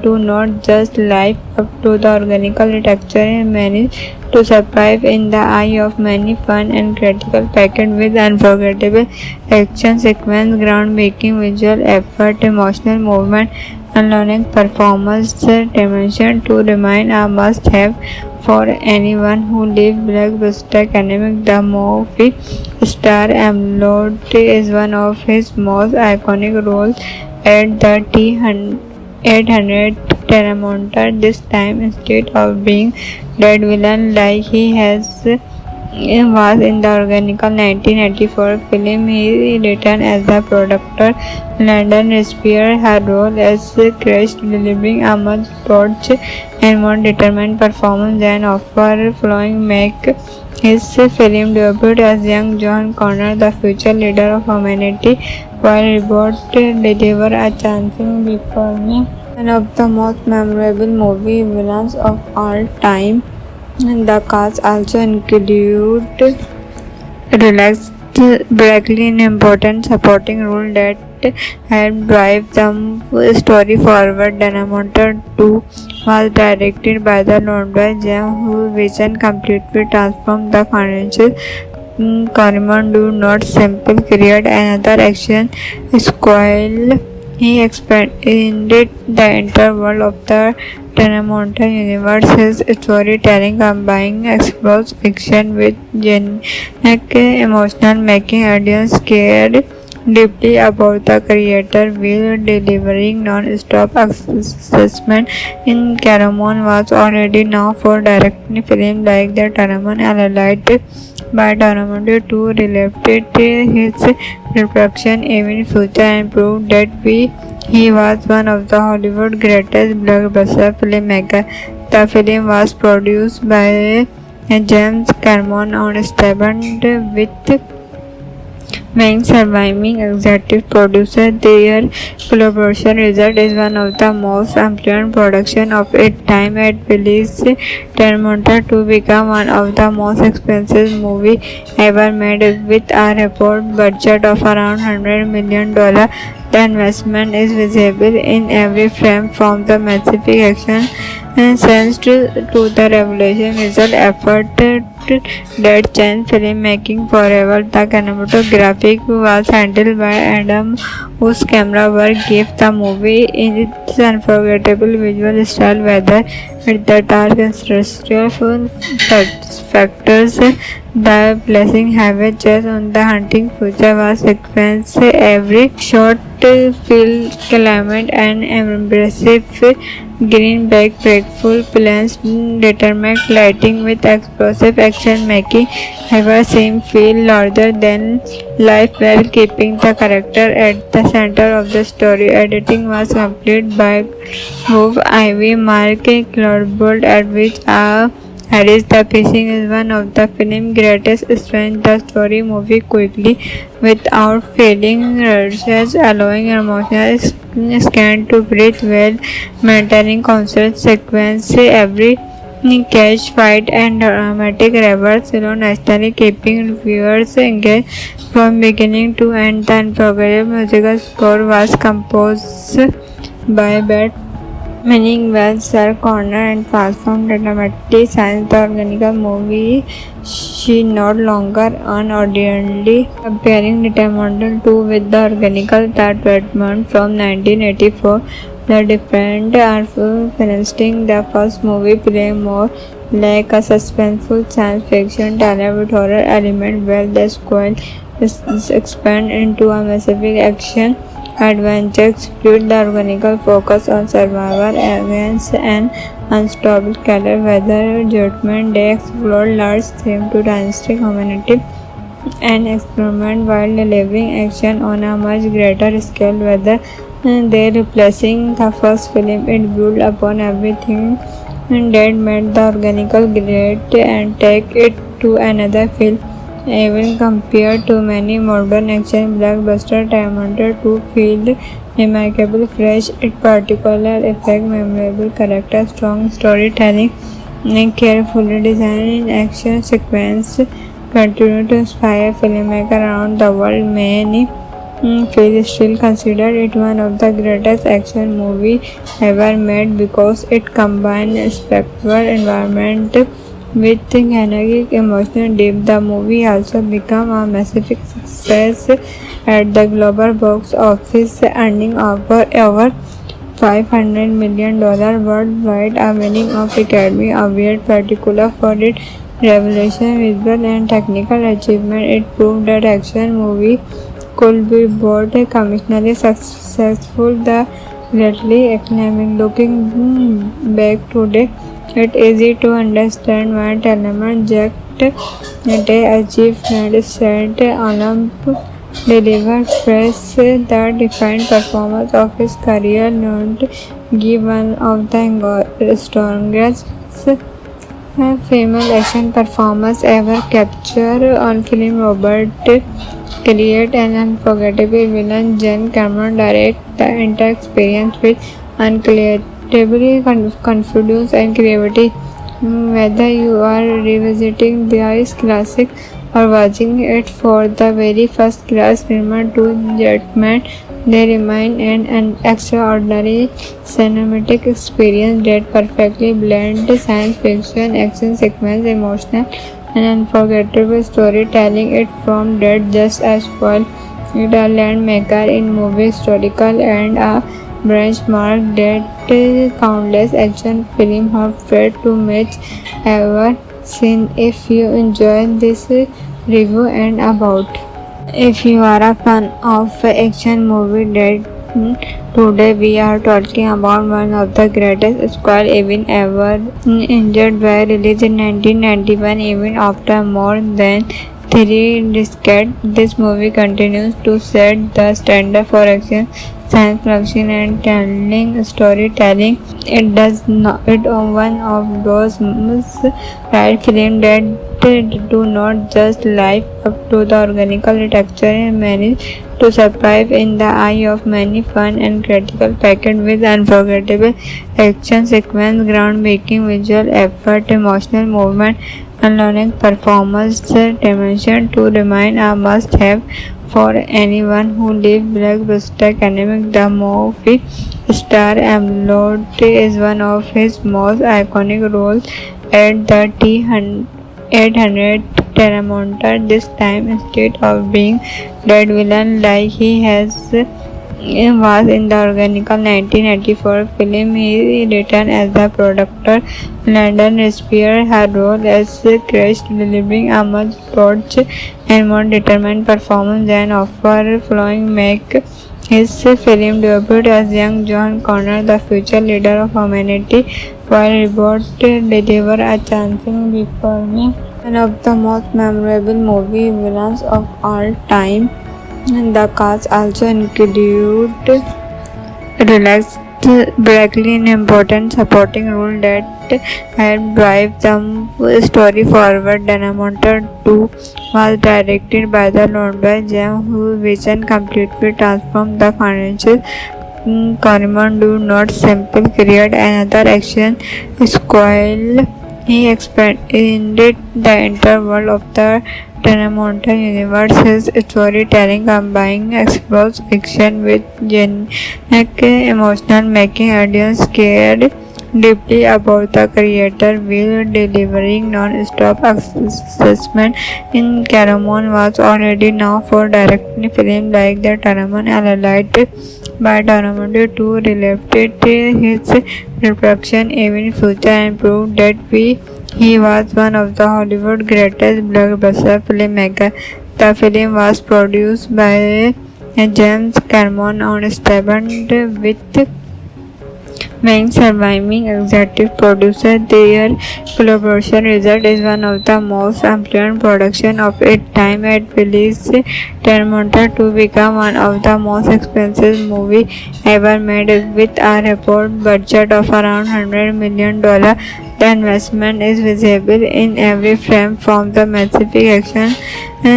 do not just live up to the organic architecture and manage to survive in the eye of many fun and critical packed with unforgettable action sequence, groundbreaking visual effort, emotional movement, and learning performance dimension to remain a must-have for anyone who lives blockbuster academic. The movie star Emlot is one of his most iconic roles at the T-800 Terramonta. This time, instead of being dead villain like he was in the organical 1984 film, he returned as the protector. London Spear, her role as Crash, delivering a much torch and more determined performance than overflowing make his film debut as young John Connor, the future leader of humanity, while Rebot deliver a chancing becoming one of the most memorable movie villains of all time. The cast also include relaxed Brackley in important supporting role that helped drive the story forward. Danamonta 2 was directed by the London Jam, whose vision completely transformed the financial Corman do not simply create another action squall. He expanded the entire world of the Tenamonta universe. His storytelling combining explores fiction with genuine emotional, making audience care deeply about the creator while delivering non-stop assessment. In Caramon was already known for directing films like The Tournament and Allied by Tournament to relate his production even future and proved that he was one of the Hollywood greatest blockbuster filmmakers. The film was produced by James Cameron on Statement with being surviving executive producer. Their collaboration result is one of the most important production of its time. At release, Terminator 2 became one of the most expensive movie ever made with a report budget of around $100 million. The investment is visible in every frame from the massive action scenes to the revelation visual effort that changed filmmaking forever. The cinematography was handled by Adam, whose camera work gave the movie its unforgettable visual style, whether it's the dark and stressful factors, the blessing heavy chase on the hunting future was sequence. Every shot feel climate and impressive greenback breakful plans determined lighting with explosive action making ever seem feel larger than life while keeping the character at the center of the story. Editing was completed by Move Ivy Mark Cloudbolt, at which Harris. The pacing is one of the film's greatest strengths. The story moves quickly without feeling rushed, allowing emotional scan to breathe while maintaining constant sequence. Every catch, fight, and dramatic reverse alone naturally keeping viewers engaged from beginning to end. The unforgettable musical score was composed by Beth Meaning well Sir Connor and transformed dramatically science the organical movie. She no longer unordinarily comparing Determinal 2 with the organical that Redmond from 1984. The different are finishing the first movie play more like a suspenseful science fiction thriller with horror element, while the sequel is expand into a massive action adventure exploit the organical focus on survival against an unstoppable killer weather judgment. They explore large themes to dynastic humanity and experiment while delivering action on a much greater scale. Whether they replacing the first film, it built upon everything that made the organical great and take it to another film. Even compared to many modern action blockbusters, Terminator 2 feels remarkably fresh. Its particular effect, memorable characters, strong storytelling, and carefully designed action sequence continue to inspire filmmakers around the world. Many fans still consider it one of the greatest action movies ever made because it combines spectacle, environment with kinetic emotional depth. The movie also became a massive success at the global box office, earning over $500 million worldwide, a winning of Academy Award, particular for its revelation, visual and technical achievement. It proved that action movie could be both commercially successful. The greatly acclaimed. Looking back today, it's easy to understand why Telemann Jack they achievement set Olymp delivered fresh the defined performance of his career, not give one of the strongest female action performance ever captured on film. Robert create an unforgettable villain. Jen Cameron direct the entire experience with incredible confidence and creativity. Whether you are revisiting this classic or watching it for the very first class, remember to judgment. They remain an extraordinary cinematic experience that perfectly blends science fiction, action sequence, emotional, and unforgettable storytelling. It from that just as well. It a landmaker in movie historical and a benchmark that countless action films have tried to match ever since. If you enjoyed this review and about, if you are a fan of action movie that today we are talking about one of the greatest squad even ever. Injured by released in 1991, even after more than 3 decades, this movie continues to set the standard for action, science fiction, and telling storytelling. It does not. It one of those right films that do not just live up to the organical architecture and manage to survive in the eye of many. Fun and critical packed with unforgettable action sequence, groundbreaking visual effort, emotional movement, and learning performance dimension to remain a must-have for anyone who lives blockbuster academic. The movie star Emlot is one of his most iconic roles at the T-800 Terramonta. This time, instead of being dead villain like he was in the organical 1984 film, he returned as the protector. London Spear, her role as Crash, delivering a much torch and more determined performance than offer flowing make his film debut as young John Connor, the future leader of humanity, while Robert delivered a chancing becoming one of the most memorable movie villains of all time. The cast also include relaxed Brackley in important supporting role that helped drive the story forward. Dynamite 2 was directed by the London Jam, whose vision completely transformed the financial Corman do not simply create another action squad. He expanded the entire world of the Tanamonta universe. His storytelling combines explosive fiction with genuine emotional, making audience care deeply about the creator while delivering non-stop assessment. In Caramon was already known for directing films like The Taramon Allied by Taramondo to relate his production even future and proved that he was one of the Hollywood greatest blockbuster filmmakers. The film was produced by James Cameron on Stephen with being surviving executive producer. Their collaboration result is one of the most influential productions of its time. It released Terminator to become one of the most expensive movies ever made with a report budget of around $100 million. The investment is visible in every frame from the massive action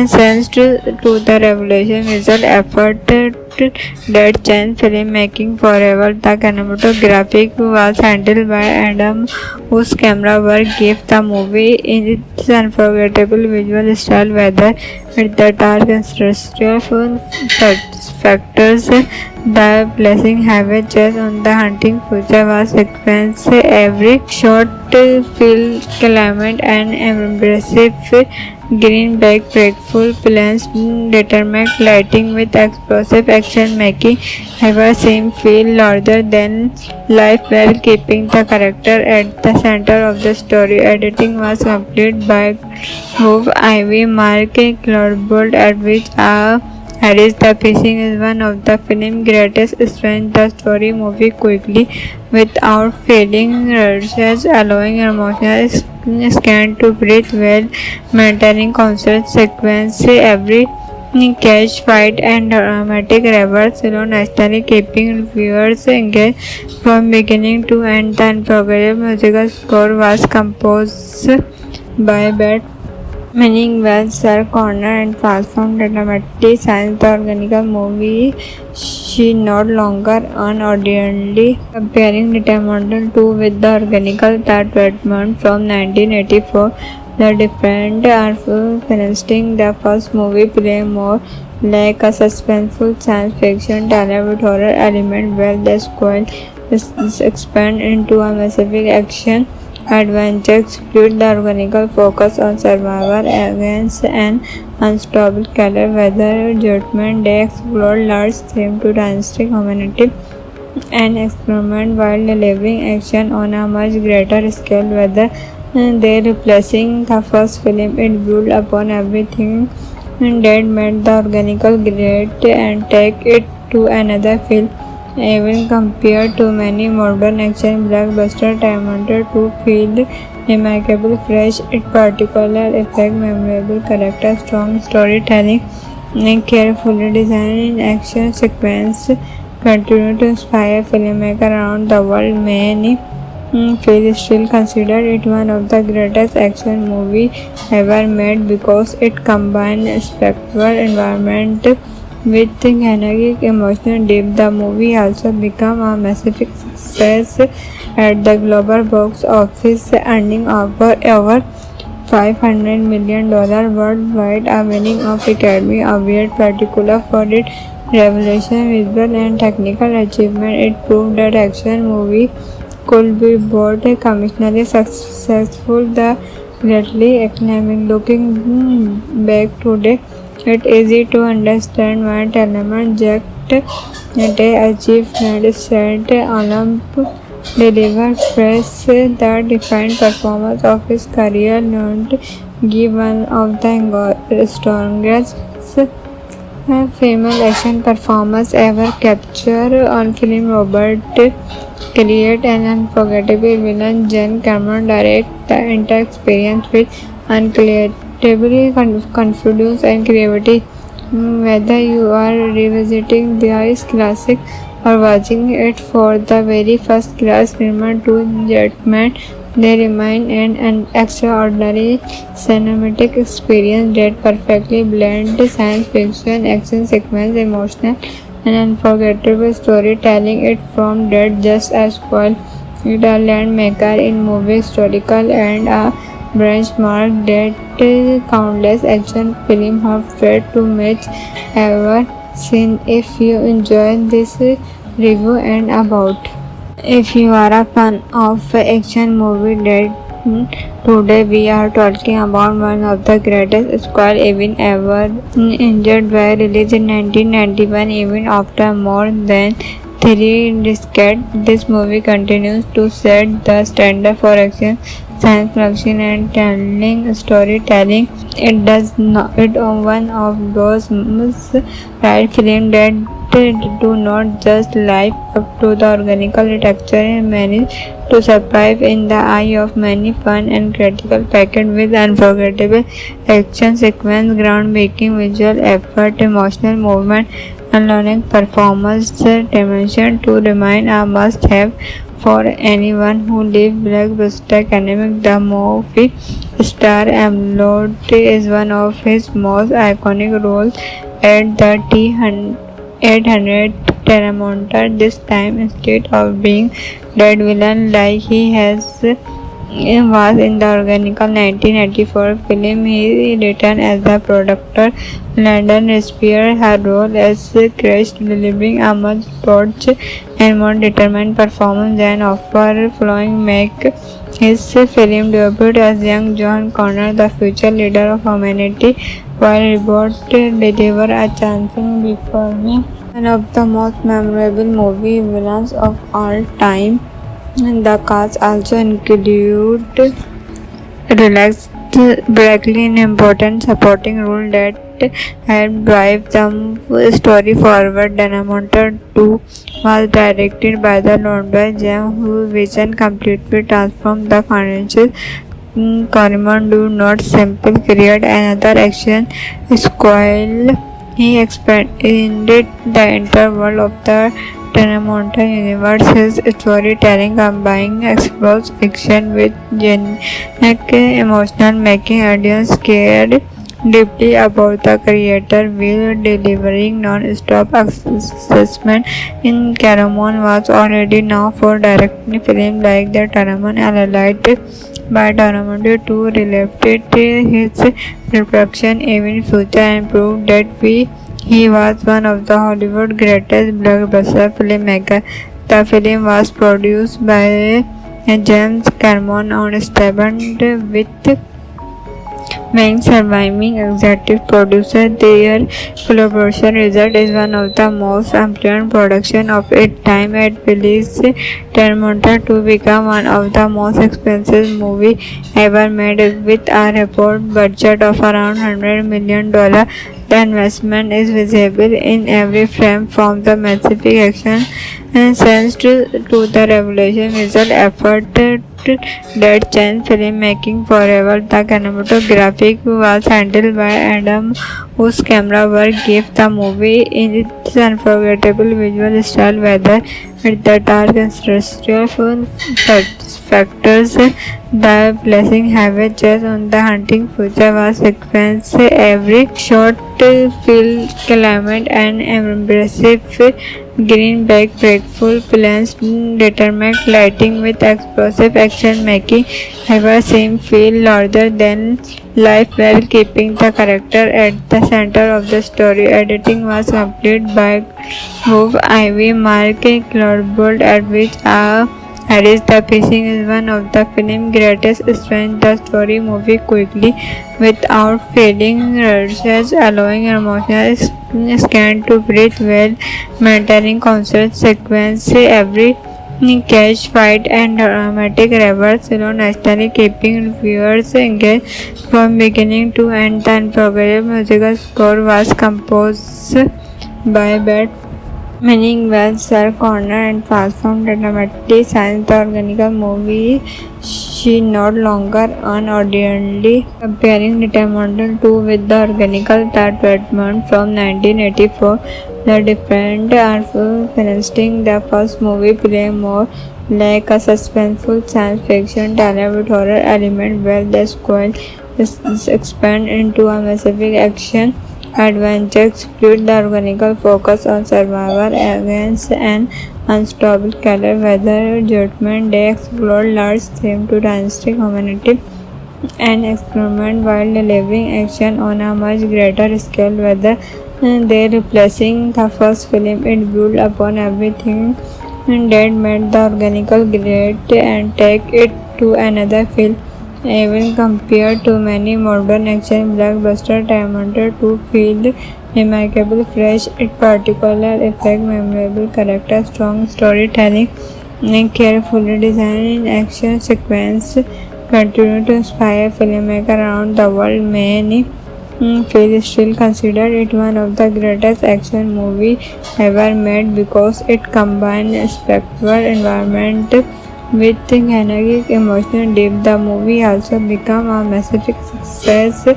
scenes to the revolution visual effort that changed filmmaking forever. The cinematography was handled by Adam, whose camera work gave the movie its unforgettable visual style, whether with the dark and stressful factors. The blessing heavy chase on the hunting future was expensive. Every shot filled climate and impressive green back breakful plans determined lighting with explosive action making ever seem feel larger than life while keeping the character at the center of the story. Editing was completed by Move Ivy Mark Cloudbolt, at which Harris. The pacing is one of the film's greatest strengths. The story moves quickly without feeling rushed, allowing emotional scan to breathe well, maintaining constant sequence. Every catch, fight, and dramatic reverse alone naturally keeping viewers engaged from beginning to end. The unforgettable musical score was composed by Beth meaning well Sir Connor and transformed dramatically science the organical movie. She no longer unordinarily comparing Determinal 2 with the organical that Batman from 1984. The different are financing the first movie play more like a suspenseful science fiction tale with horror element where the squad is expand into a massive action adventure. Explode the organical focus on survival against an unstoppable killer weather. Judgment Day explored large theme to dynastic humanity and experiment while delivering action on a much greater scale. Whether they replacing the first film, it built upon everything that made the organical great and take it to another film. Even compared to many modern action blockbusters, Terminator 2 feels remarkably fresh. Its particular effect, memorable character, strong storytelling, and carefully designed action sequence continue to inspire filmmakers around the world. Many fans still consider it one of the greatest action movies ever made because it combines spectacle, environment, with kinetic emotional depth. The movie also became a massive success at the global box office, earning over $500 million worldwide, a winning of Academy Award, particular for its revolution visual and technical achievement. It proved that action movie could be both commercially successful. The greatly acclaimed looking back today, it's easy to understand why Telemann Jack they achievement set Olymp delivered fresh the defined performance of his career, not give one of the strongest female action performance ever captured on film. Robert create an unforgettable villain. Jen Cameron direct the entire experience with unbelievable confidence and creativity. Whether you are revisiting this classic or watching it for the very first class, remember to Judgment They remain an extraordinary cinematic experience that perfectly blends science fiction, action sequence, emotional, and unforgettable storytelling. It from that just as well. It a landmaker in movie historical and a benchmark that countless action films have tried to match ever since. If you enjoyed this review and about, if you are a fan of action movie, that today we are talking about one of the greatest squad even ever. Injured by released in 1991, even after more than three decades, this movie continues to set the standard for action, science fiction, and telling storytelling. It does not. It one of those right films that do not just live up to the organic architecture and manage to survive in the eye of many. Fun and critical packed with unforgettable action sequence, groundbreaking visual effort, emotional movement, and learning performance dimension to remain a must-have for anyone who lives blockbuster academic. The movie star Emlot is one of his most iconic roles at the T-800 Terramonta. This time, instead of being dead villain like he was in the organic 1984 film, he returned as the protector. London Spear, her role as Christ, delivering a much torch and more determined performance than overflowing make his film debut as young John Connor, the future leader of humanity, while Rebot deliver a chancing before me. One of the most memorable movie villains of all time. The cast also include relaxed Brackley in important supporting role that helped drive the story forward. Dynamite 2 was directed by the London Jam, whose vision completely transformed the franchise. Corman do not simply create another action squad. He expanded the entire world of the Dynamite universe. His storytelling combining explosive action with genuine emotional, making audience care deeply about the creator while delivering non-stop assessment. In Caramon was already known for directing films like The Tournament and Allied by Tournament to relate his production even future and proved that he was one of the Hollywood greatest blockbuster filmmakers. The film was produced by James Cameron on Stephen with main surviving executive producer. Their collaboration result is one of the most important productions of its time. At release, Terminator 2 became one of the most expensive movies ever made, with a reported budget of around $100 million. The investment is visible in every frame, from the massive action scenes to the revolution visual effort that changed filmmaking forever. The cinematography was handled by Adam, whose camera work gave the movie its unforgettable visual style, whether with the dark and stressful factors, the placing heavy chest on the hunting future was sequence. Every shot feel climate and impressive green back breakful plans, determined lighting with explosive action, making ever seem feel larger than life while keeping the character at the center of the story. Editing was completed by Move Ivy Mark Cloudbolt, at which Harris. The pacing is one of the film's greatest strengths. The story moves quickly without feeling rushed, allowing emotional scan to breathe well, maintaining constant sequence. Every catch, fight, and dramatic reverse naturally keeping viewers engaged from beginning to end. The unforgettable musical score was composed by Bert meaning well Sir Connor and transformed dramatically science the organic movie. She no longer unordinarily comparing Determined 2 with the organic that Batman from 1984. The different are financing the first movie play more like a suspenseful science fiction tale with horror element, where the squad is expand into a massive action adventure. Split the organic focus on survival against an unstoppable killer weather judgment. They explore large themes to dynastic humanity an experiment while delivering action on a much greater scale, whether they replacing the first film. It built upon everything that made the organical great and take it to another film. Even compared to many modern action blockbusters, Terminator 2 feel remarkable, fresh, its particular effect, memorable character, strong storytelling, and carefully designed action sequence continue to inspire filmmakers around the world. Many feel still consider it one of the greatest action movies ever made because it combines spectacular environment with kinetic emotional depth. The movie also became a massive success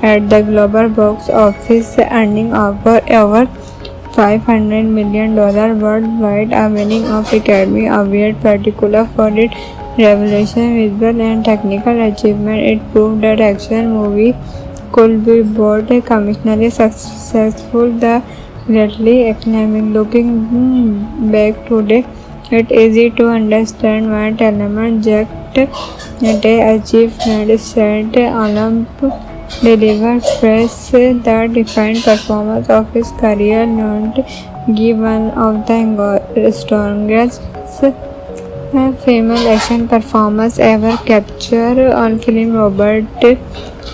at the global box office, earning over $500 million worldwide, a winning of Academy Award, particular for its revelation, visual and technical achievement. It proved that action movie could be both commercially successful, the greatly economic. Looking back today, it's easy to understand why Telemann Jack they achieved set Olymp delivered praise that defined performance of his career, not give one of the strongest female action performance ever captured on film. Robert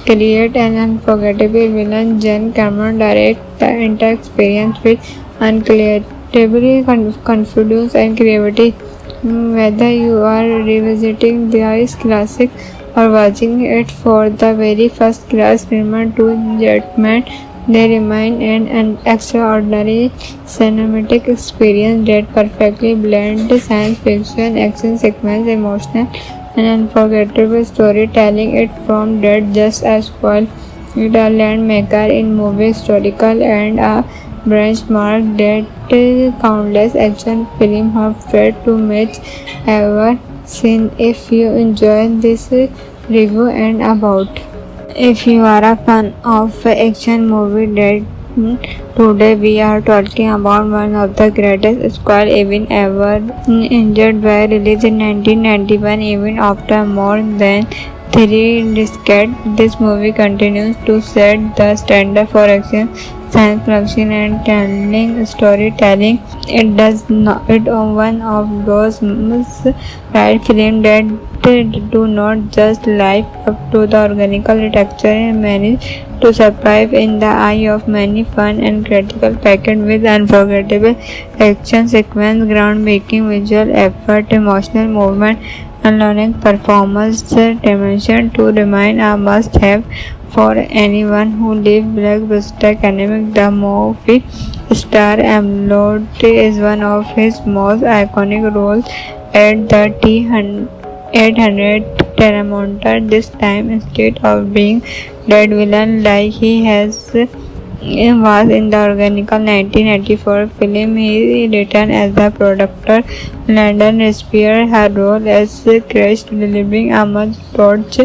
create an unforgettable villain. Jen Cameron direct the entire experience with unbelievable confidence and creativity. Whether you are revisiting this classic or watching it for the very first class, Terminator 2 Judgment, they remain an extraordinary cinematic experience that perfectly blends science fiction, action sequence, emotional, and unforgettable storytelling. It from that just as well. It a landmaker in movie historical and a benchmark that countless action films have tried to match ever since. If you enjoyed this review and about, if you are a fan of action movie that today we are talking about one of the greatest squad even ever injured by released in 1991. Even after more than 3 decades, this movie continues to set the standard for action, science fiction, and telling storytelling. It does not. It one of those right films that do not just live up to the organic architecture and manage to survive in the eye of many. Fun and critical packed with unforgettable action sequence, groundbreaking visual effort, emotional movement, and learning performance. Dimension to remain a must-have for anyone who lives blockbuster academic. The movie star Emlot is one of his most iconic roles at the T-800 Terminator. This time, instead of being dead villain like he was in the organical 1984 film, he returned as the producer. London Spear, her role as Crash, delivering a much torch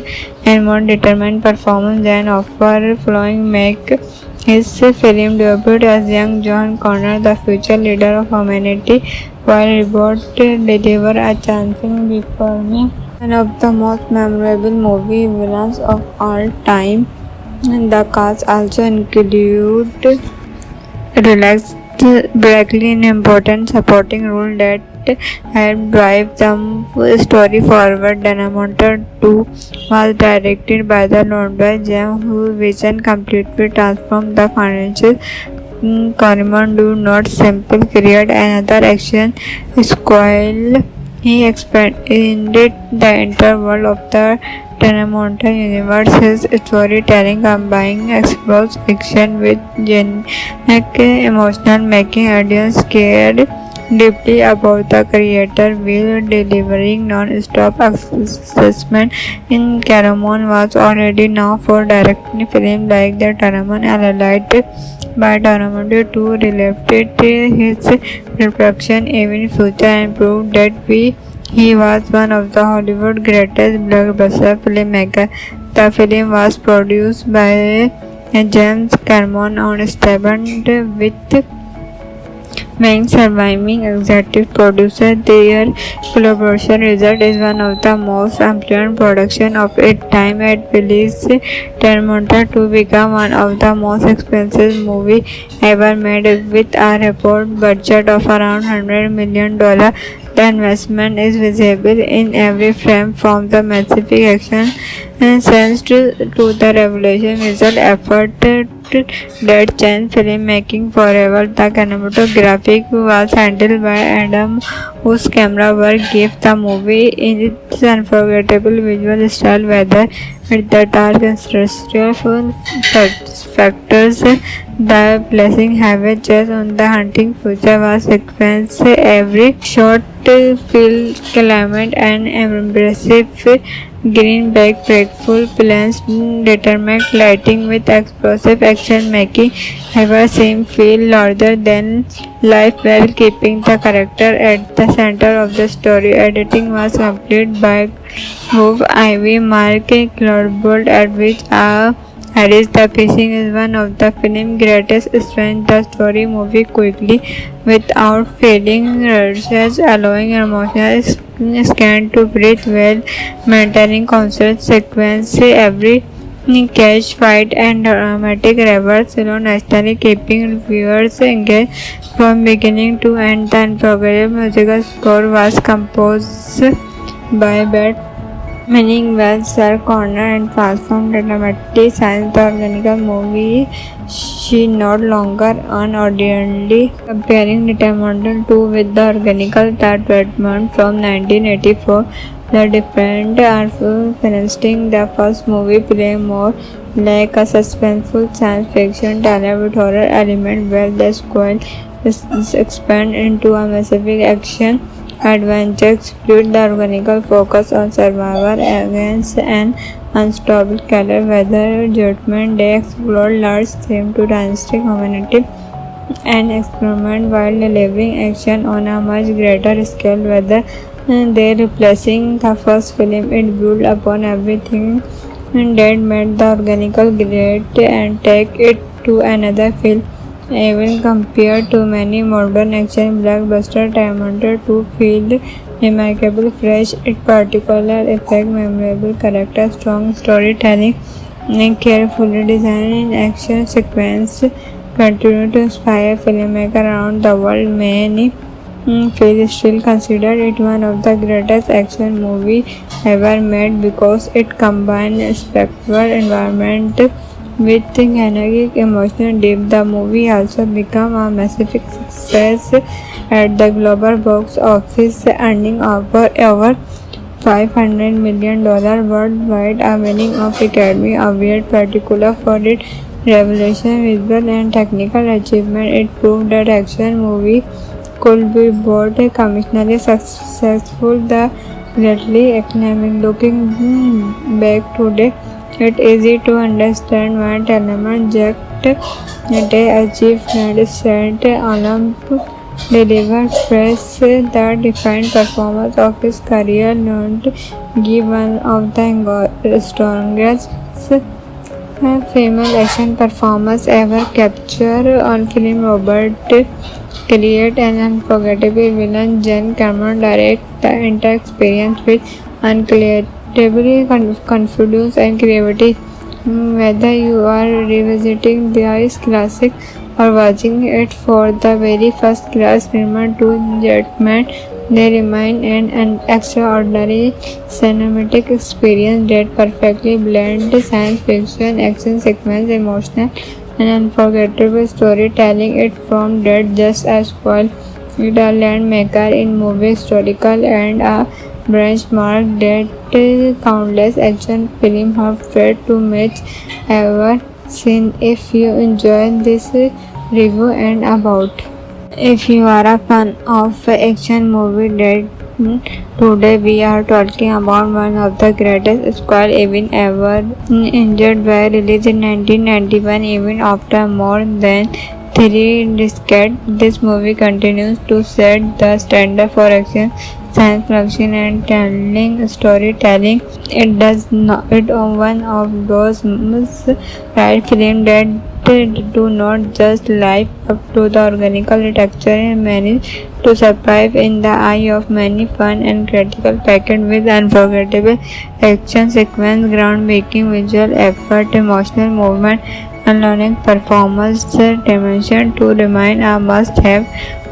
and more determined performance than offer following make his film debut as young John Connor, the future leader of humanity, while Robot deliver a chancing becoming one of the most memorable movie villains of all time. The cast also include relaxed Blackley in important supporting role that helped drive the story forward. Terminator 2 was directed by the London James, whose vision completely transformed the franchise. Corman do not simply create another action squad. He expanded the entire world of the Terminator universe. His storytelling combining explores fiction with genuine emotional, making audience care deeply about the creator while delivering non-stop assessment. In Cameron was already known for directing films like The Terminator Allied by Terminator 2 releved his production even future and proved that he was one of the Hollywood's greatest blockbuster filmmakers. The film was produced by James Cameron on Stephen with Main surviving executive producer. Their collaboration result is one of the most important production of its time at Willis Termonter to become one of the most expensive movie ever made with a report budget of around $100 million. The investment is visible in every frame from the massive action scenes to the revelation visual effort that changed filmmaking forever. The cinematography was handled by Adam, whose camera work gave the movie its unforgettable visual style, whether it's the dark and stressful factors, the placing heavy chase on the hunting future was sequence. Every shot filled climate and impressive greenback breakful plans, determined lighting with explosive action making ever seem feel larger than life while keeping the character at the center of the story. Editing was completed by Hove Ivy Mark Cloudbolt, at which Harris. The pacing is one of the film's greatest strengths. The story moves quickly without feeling rushed, allowing emotional scan to breathe well, maintaining constant sequence. Every catch, fight, and dramatic reverse alone naturally keeping viewers engaged from beginning to end. The unforgettable musical score was composed by Beth meaning well Sir Connor and transformed the dramatic science the organical movie. She no longer unordinarily comparing Determined 2 with the organical that Redmond from 1984. The different are financing the first movie play more like a suspenseful science fiction tale with horror element where the squad is expand into a massive action adventure explode. The organical focus on survival against an unstoppable killer weather judgment. They explore large theme to dynastic humanity and experiment while delivering action on a much greater scale. Whether they replacing the first film, it built upon everything that made the organical great and take it to another film. Even compared to many modern action blockbusters, Terminator 2 feels remarkable, fresh, its particular effect, memorable characters, strong storytelling, and carefully designed action sequence continue to inspire filmmakers around the world. Many fans still consider it one of the greatest action movies ever made because it combines spectacle, environment, with kinetic emotional depth. The movie also became a massive success at the global box office, earning over $500 million worldwide, a winning of Academy Award, particular for its revelation, visual and technical achievement. It proved that action movie could be both commercially successful. The greatly economic. Looking back today, it's easy to understand why Telemann Jack they achieved set Olymp delivered press the defined performance of his career, not give one of the strongest female action performance ever captured on film. Robert create an unforgettable villain. Jen Cameron direct the entire experience with incredible confidence and creativity. Whether you are revisiting this classic or watching it for the very first class, remember to judgment. They remain an extraordinary cinematic experience that perfectly blends science fiction, action sequence, emotional, and unforgettable storytelling. It from that just as well. It a landmaker in movie historical and a benchmark that countless action films have tried to match ever seen. If you enjoyed this review and about, if you are a fan of action movie that today we are talking about one of the greatest squad even ever injured by released in 1991. Even after more than 3 decades, this movie continues to set the standard for action science fiction and telling storytelling. It does not. It one of those right film that do not just live up to the organic architecture and manage to survive in the eye of many fun and critical packed with unforgettable action sequence, groundbreaking visual effort, emotional movement, and learning performance dimension to remain a must-have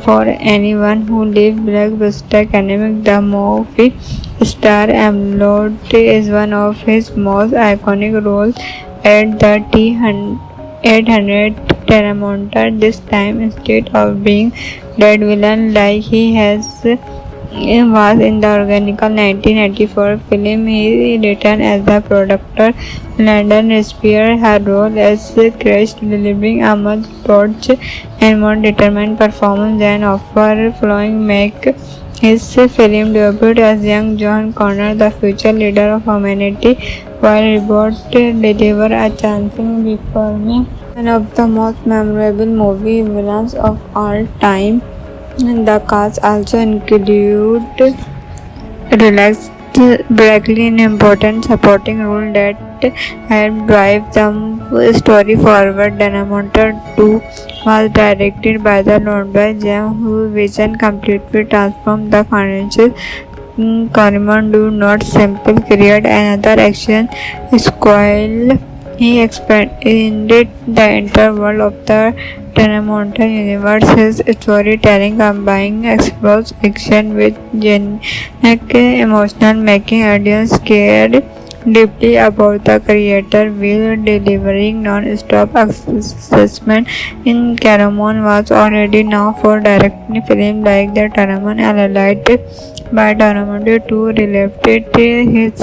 for anyone who lives blockbuster academic. The movie star Amlot is one of his most iconic roles at the T-800 Terramonta. This time, instead of being dead villain like he was in the organical 1994 film, he returned as the protector. London Spear, her role as Crash, delivering a much broader and more determined performance than overflowing make his film debut as young John Connor, the future leader of humanity, while Rebot deliver a chancing becoming one of the most memorable movie villains of all time. The cast also include relaxed Brackley in important supporting role that helped drive the story forward. Danamonter 2 was directed by the London Jam, whose vision completely transformed the financial Corman do not simply create another action squall. He expanded the entire world of the Tenamonta universe. His storytelling combining explosive action with genuine emotional, making audience care deeply about the creator while delivering non-stop assessment. In Caramon was already known for directing films like The Tournament and Allied by Tournament to relate his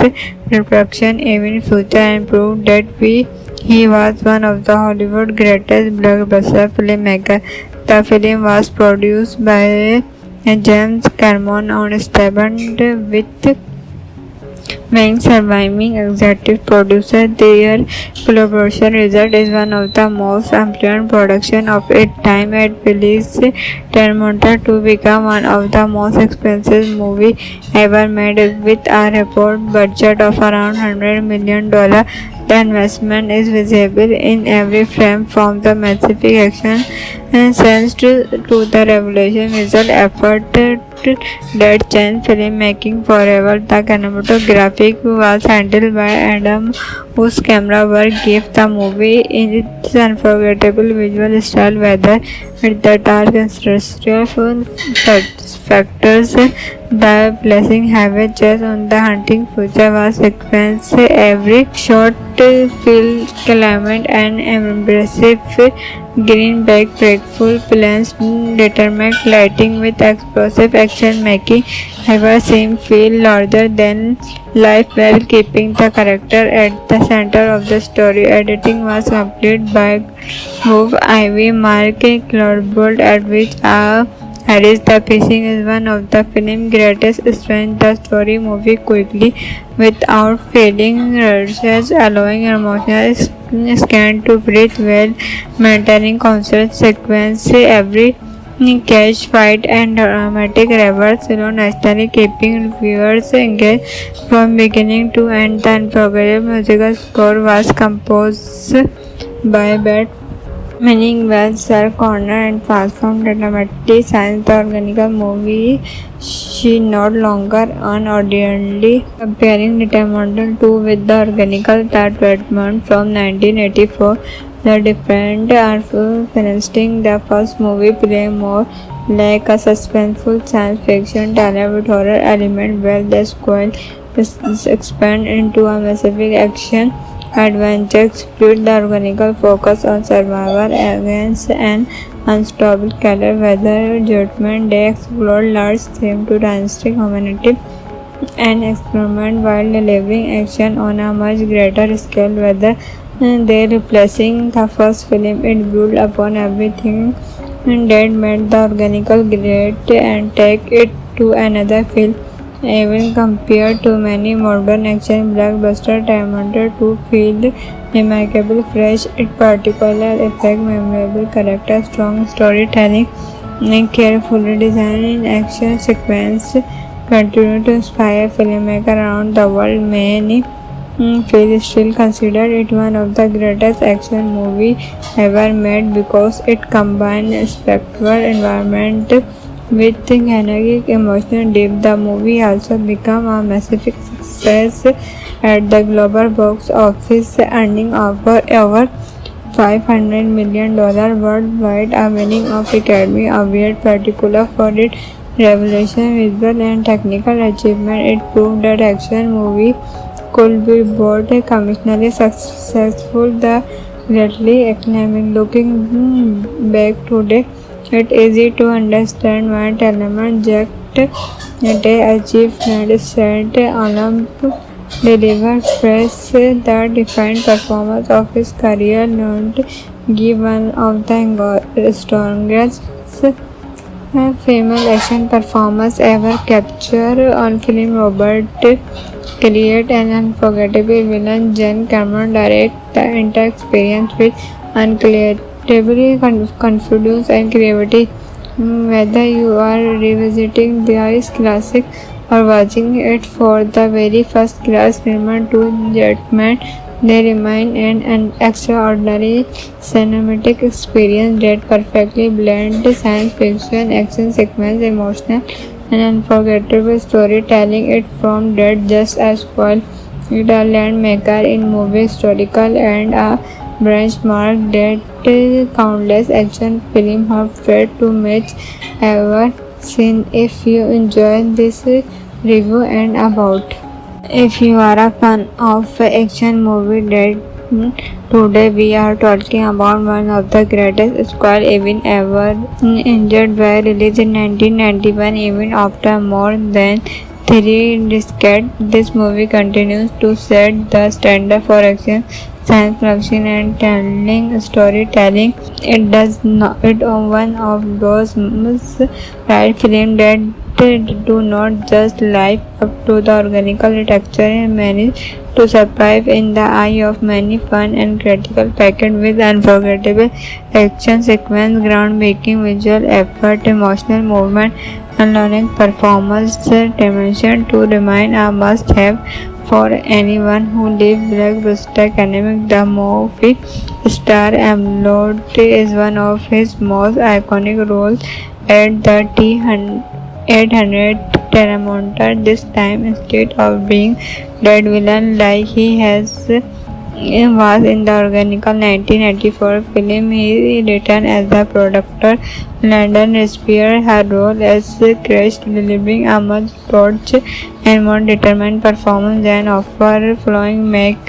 production even future and proved that he was one of the Hollywood greatest blockbuster filmmakers. The film was produced by James Cameron on Stabbed with being surviving executive producer. Their collaboration result is one of the most affluent production of its time at Phillies Termonta to become one of the most expensive movie ever made with a report budget of around $100 million. The investment is visible in every frame from the massive action scenes to the revolution visual effort that changed filmmaking forever. The cinematography was handled by Adam, whose camera work gave the movie its unforgettable visual style, whether with the dark and stressful factors, the blessing heavy chase on the hunting future was sequenced. Every shot filled climate and embracive greenback breakful plans determined lighting with explosive action making ever seem feel larger than life while keeping the character at the center of the story. Editing was completed by Move Ivy Mark Cloudbolt, at which Harris. The pacing is one of the film's greatest strengths. The story moves quickly without feeling rushed, allowing emotional scan to breathe while maintaining constant sequence. Every catch, fight, and dramatic reverse naturally keeping viewers engaged from beginning to end. The unforgettable musical score was composed by Beth meaning well Sir Connor and transformed the dramatic science the organic movie. She no longer unordinarily comparing Determined 2 with the organical that Redmond from 1984. The different are finishing the first movie play more like a suspenseful science fiction tale with horror element where the squad is expand into a massive action adventure. Explode the organic focus on survival against an unstoppable killer weather judgment. They explore large theme to dynastic humanity and experiment while delivering action on a much greater scale. Whether they replacing the first film, it built upon everything that made the organic great and take it to another film. Even compared to many modern action blockbusters, Terminator 2 feels remarkably fresh. Its particular effect, memorable character, strong storytelling, and carefully designed action sequence continue to inspire filmmakers around the world. Many feel still consider it one of the greatest action movies ever made because it combines spectacle environment with kinetic emotional depth. The movie also became a massive success at the global box office, earning over $500 million worldwide, a winning of Academy Award, particular for its revelation, visual and technical achievement. It proved that action movie could be both commercially successful. The greatly acclaimed. Looking back today, it's easy to understand why Telemann Jack achieved set Olymp delivered press the defined performance of his career, not give one of the strongest female action performers ever captured on film. Robert create an unforgettable villain. Jen Cameron direct the entire experience with unbelievable confidence and creativity. Whether you are revisiting this classic or watching it for the very first class, Return to Jetman, they remain an extraordinary cinematic experience that perfectly blends science fiction, action sequence, emotional, and unforgettable storytelling. It from that just as well. It a landmaker in movie historical and a benchmark that countless action films have tried to match ever since. If you enjoyed this review and about, if you are a fan of action movie that today we are talking about one of the greatest squad even ever injured by released in 1991. Even after more than 3 decades, this movie continues to set the standard for action science fiction and telling storytelling. It does not. It one of those right films that do not just live up to the organic architecture and manage to survive in the eye of many. Fun and critical packed with unforgettable action sequence, groundbreaking visual effort, emotional movement, and learning performance dimension to remain a must-have for anyone who lives blockbuster academic. The movie star Emlot is one of his most iconic roles at the T-800 Terramonta. This time, instead of being dead villain like he was in the organic 1984 film, he returned as the producer. London Spear, her role as Crash, delivering a much torch and more determined performance than overflowing make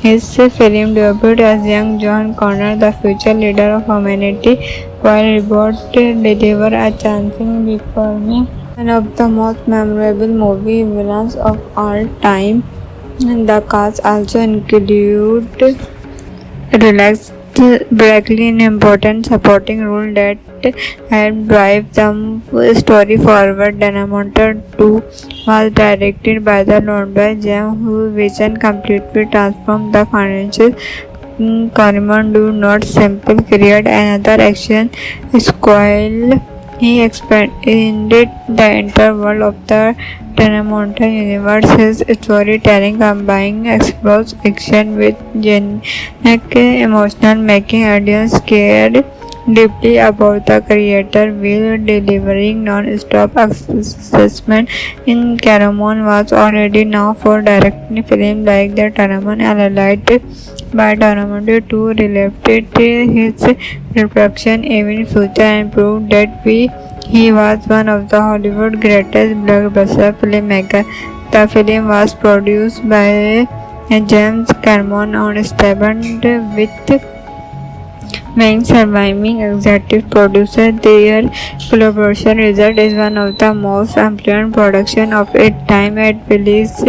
his film debut as young John Connor, the future leader of humanity, while Robert delivered a chancing before me. One of the most memorable movie villains of all time. The cast also include Relax Brackley in important supporting role that helped drive the story forward. Danamonter 2 was directed by the London James, whose vision completely transformed the franchise. Corman do not simply create another action squad. He expanded the entire world of the Danamonter universe. His storytelling combining explosive action with genuine emotional, making audience care deeply about the creator while delivering non-stop assessment. In Caramon was already known for directing films like the Tournament allied by Tournament to relate his production even future and proved that he was one of the Hollywood greatest blockbuster filmmakers. The film was produced by James Cameron on Stephen with main surviving executive producer. Their collaboration result is one of the most important productions of its time. At release,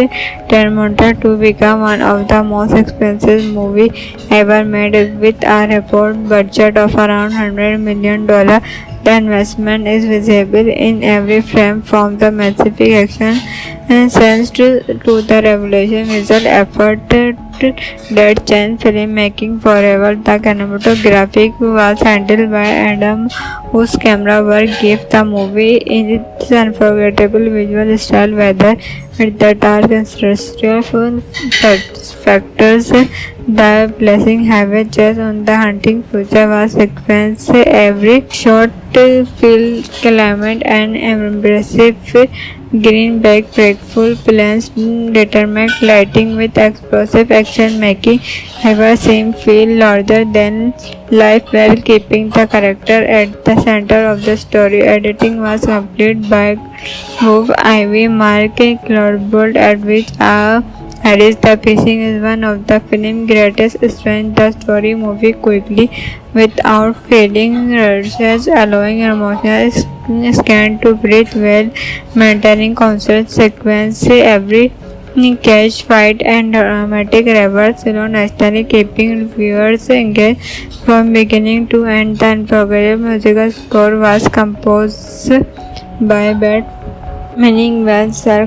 Terminator 2 became one of the most expensive movies ever made with a reported budget of around $100 million. The investment is visible in every frame, from the massive action sense to the revolution visual effort that changed filmmaking forever. The cinematography was handled by Adam, whose camera work gave the movie its unforgettable visual style, whether with the dark and stressful factors. The blessing heavy just on the hunting future was sequence. Every shot filled climate and impressive green back breakful plans determined lighting with explosive action making ever seem feel larger than life while keeping the character at the center of the story. Editing was completed by Move Ivy Mark Cloudbolt, at which Harris. The pacing is one of the film's greatest strengths. The story moves quickly without feeling rushes, allowing emotional scan to breathe well, maintaining constant sequence. Every catch, fight, and dramatic reverse alone naturally keeping viewers engaged from beginning to end. The unforgettable musical score was composed by Bert Meaning Wells, Sir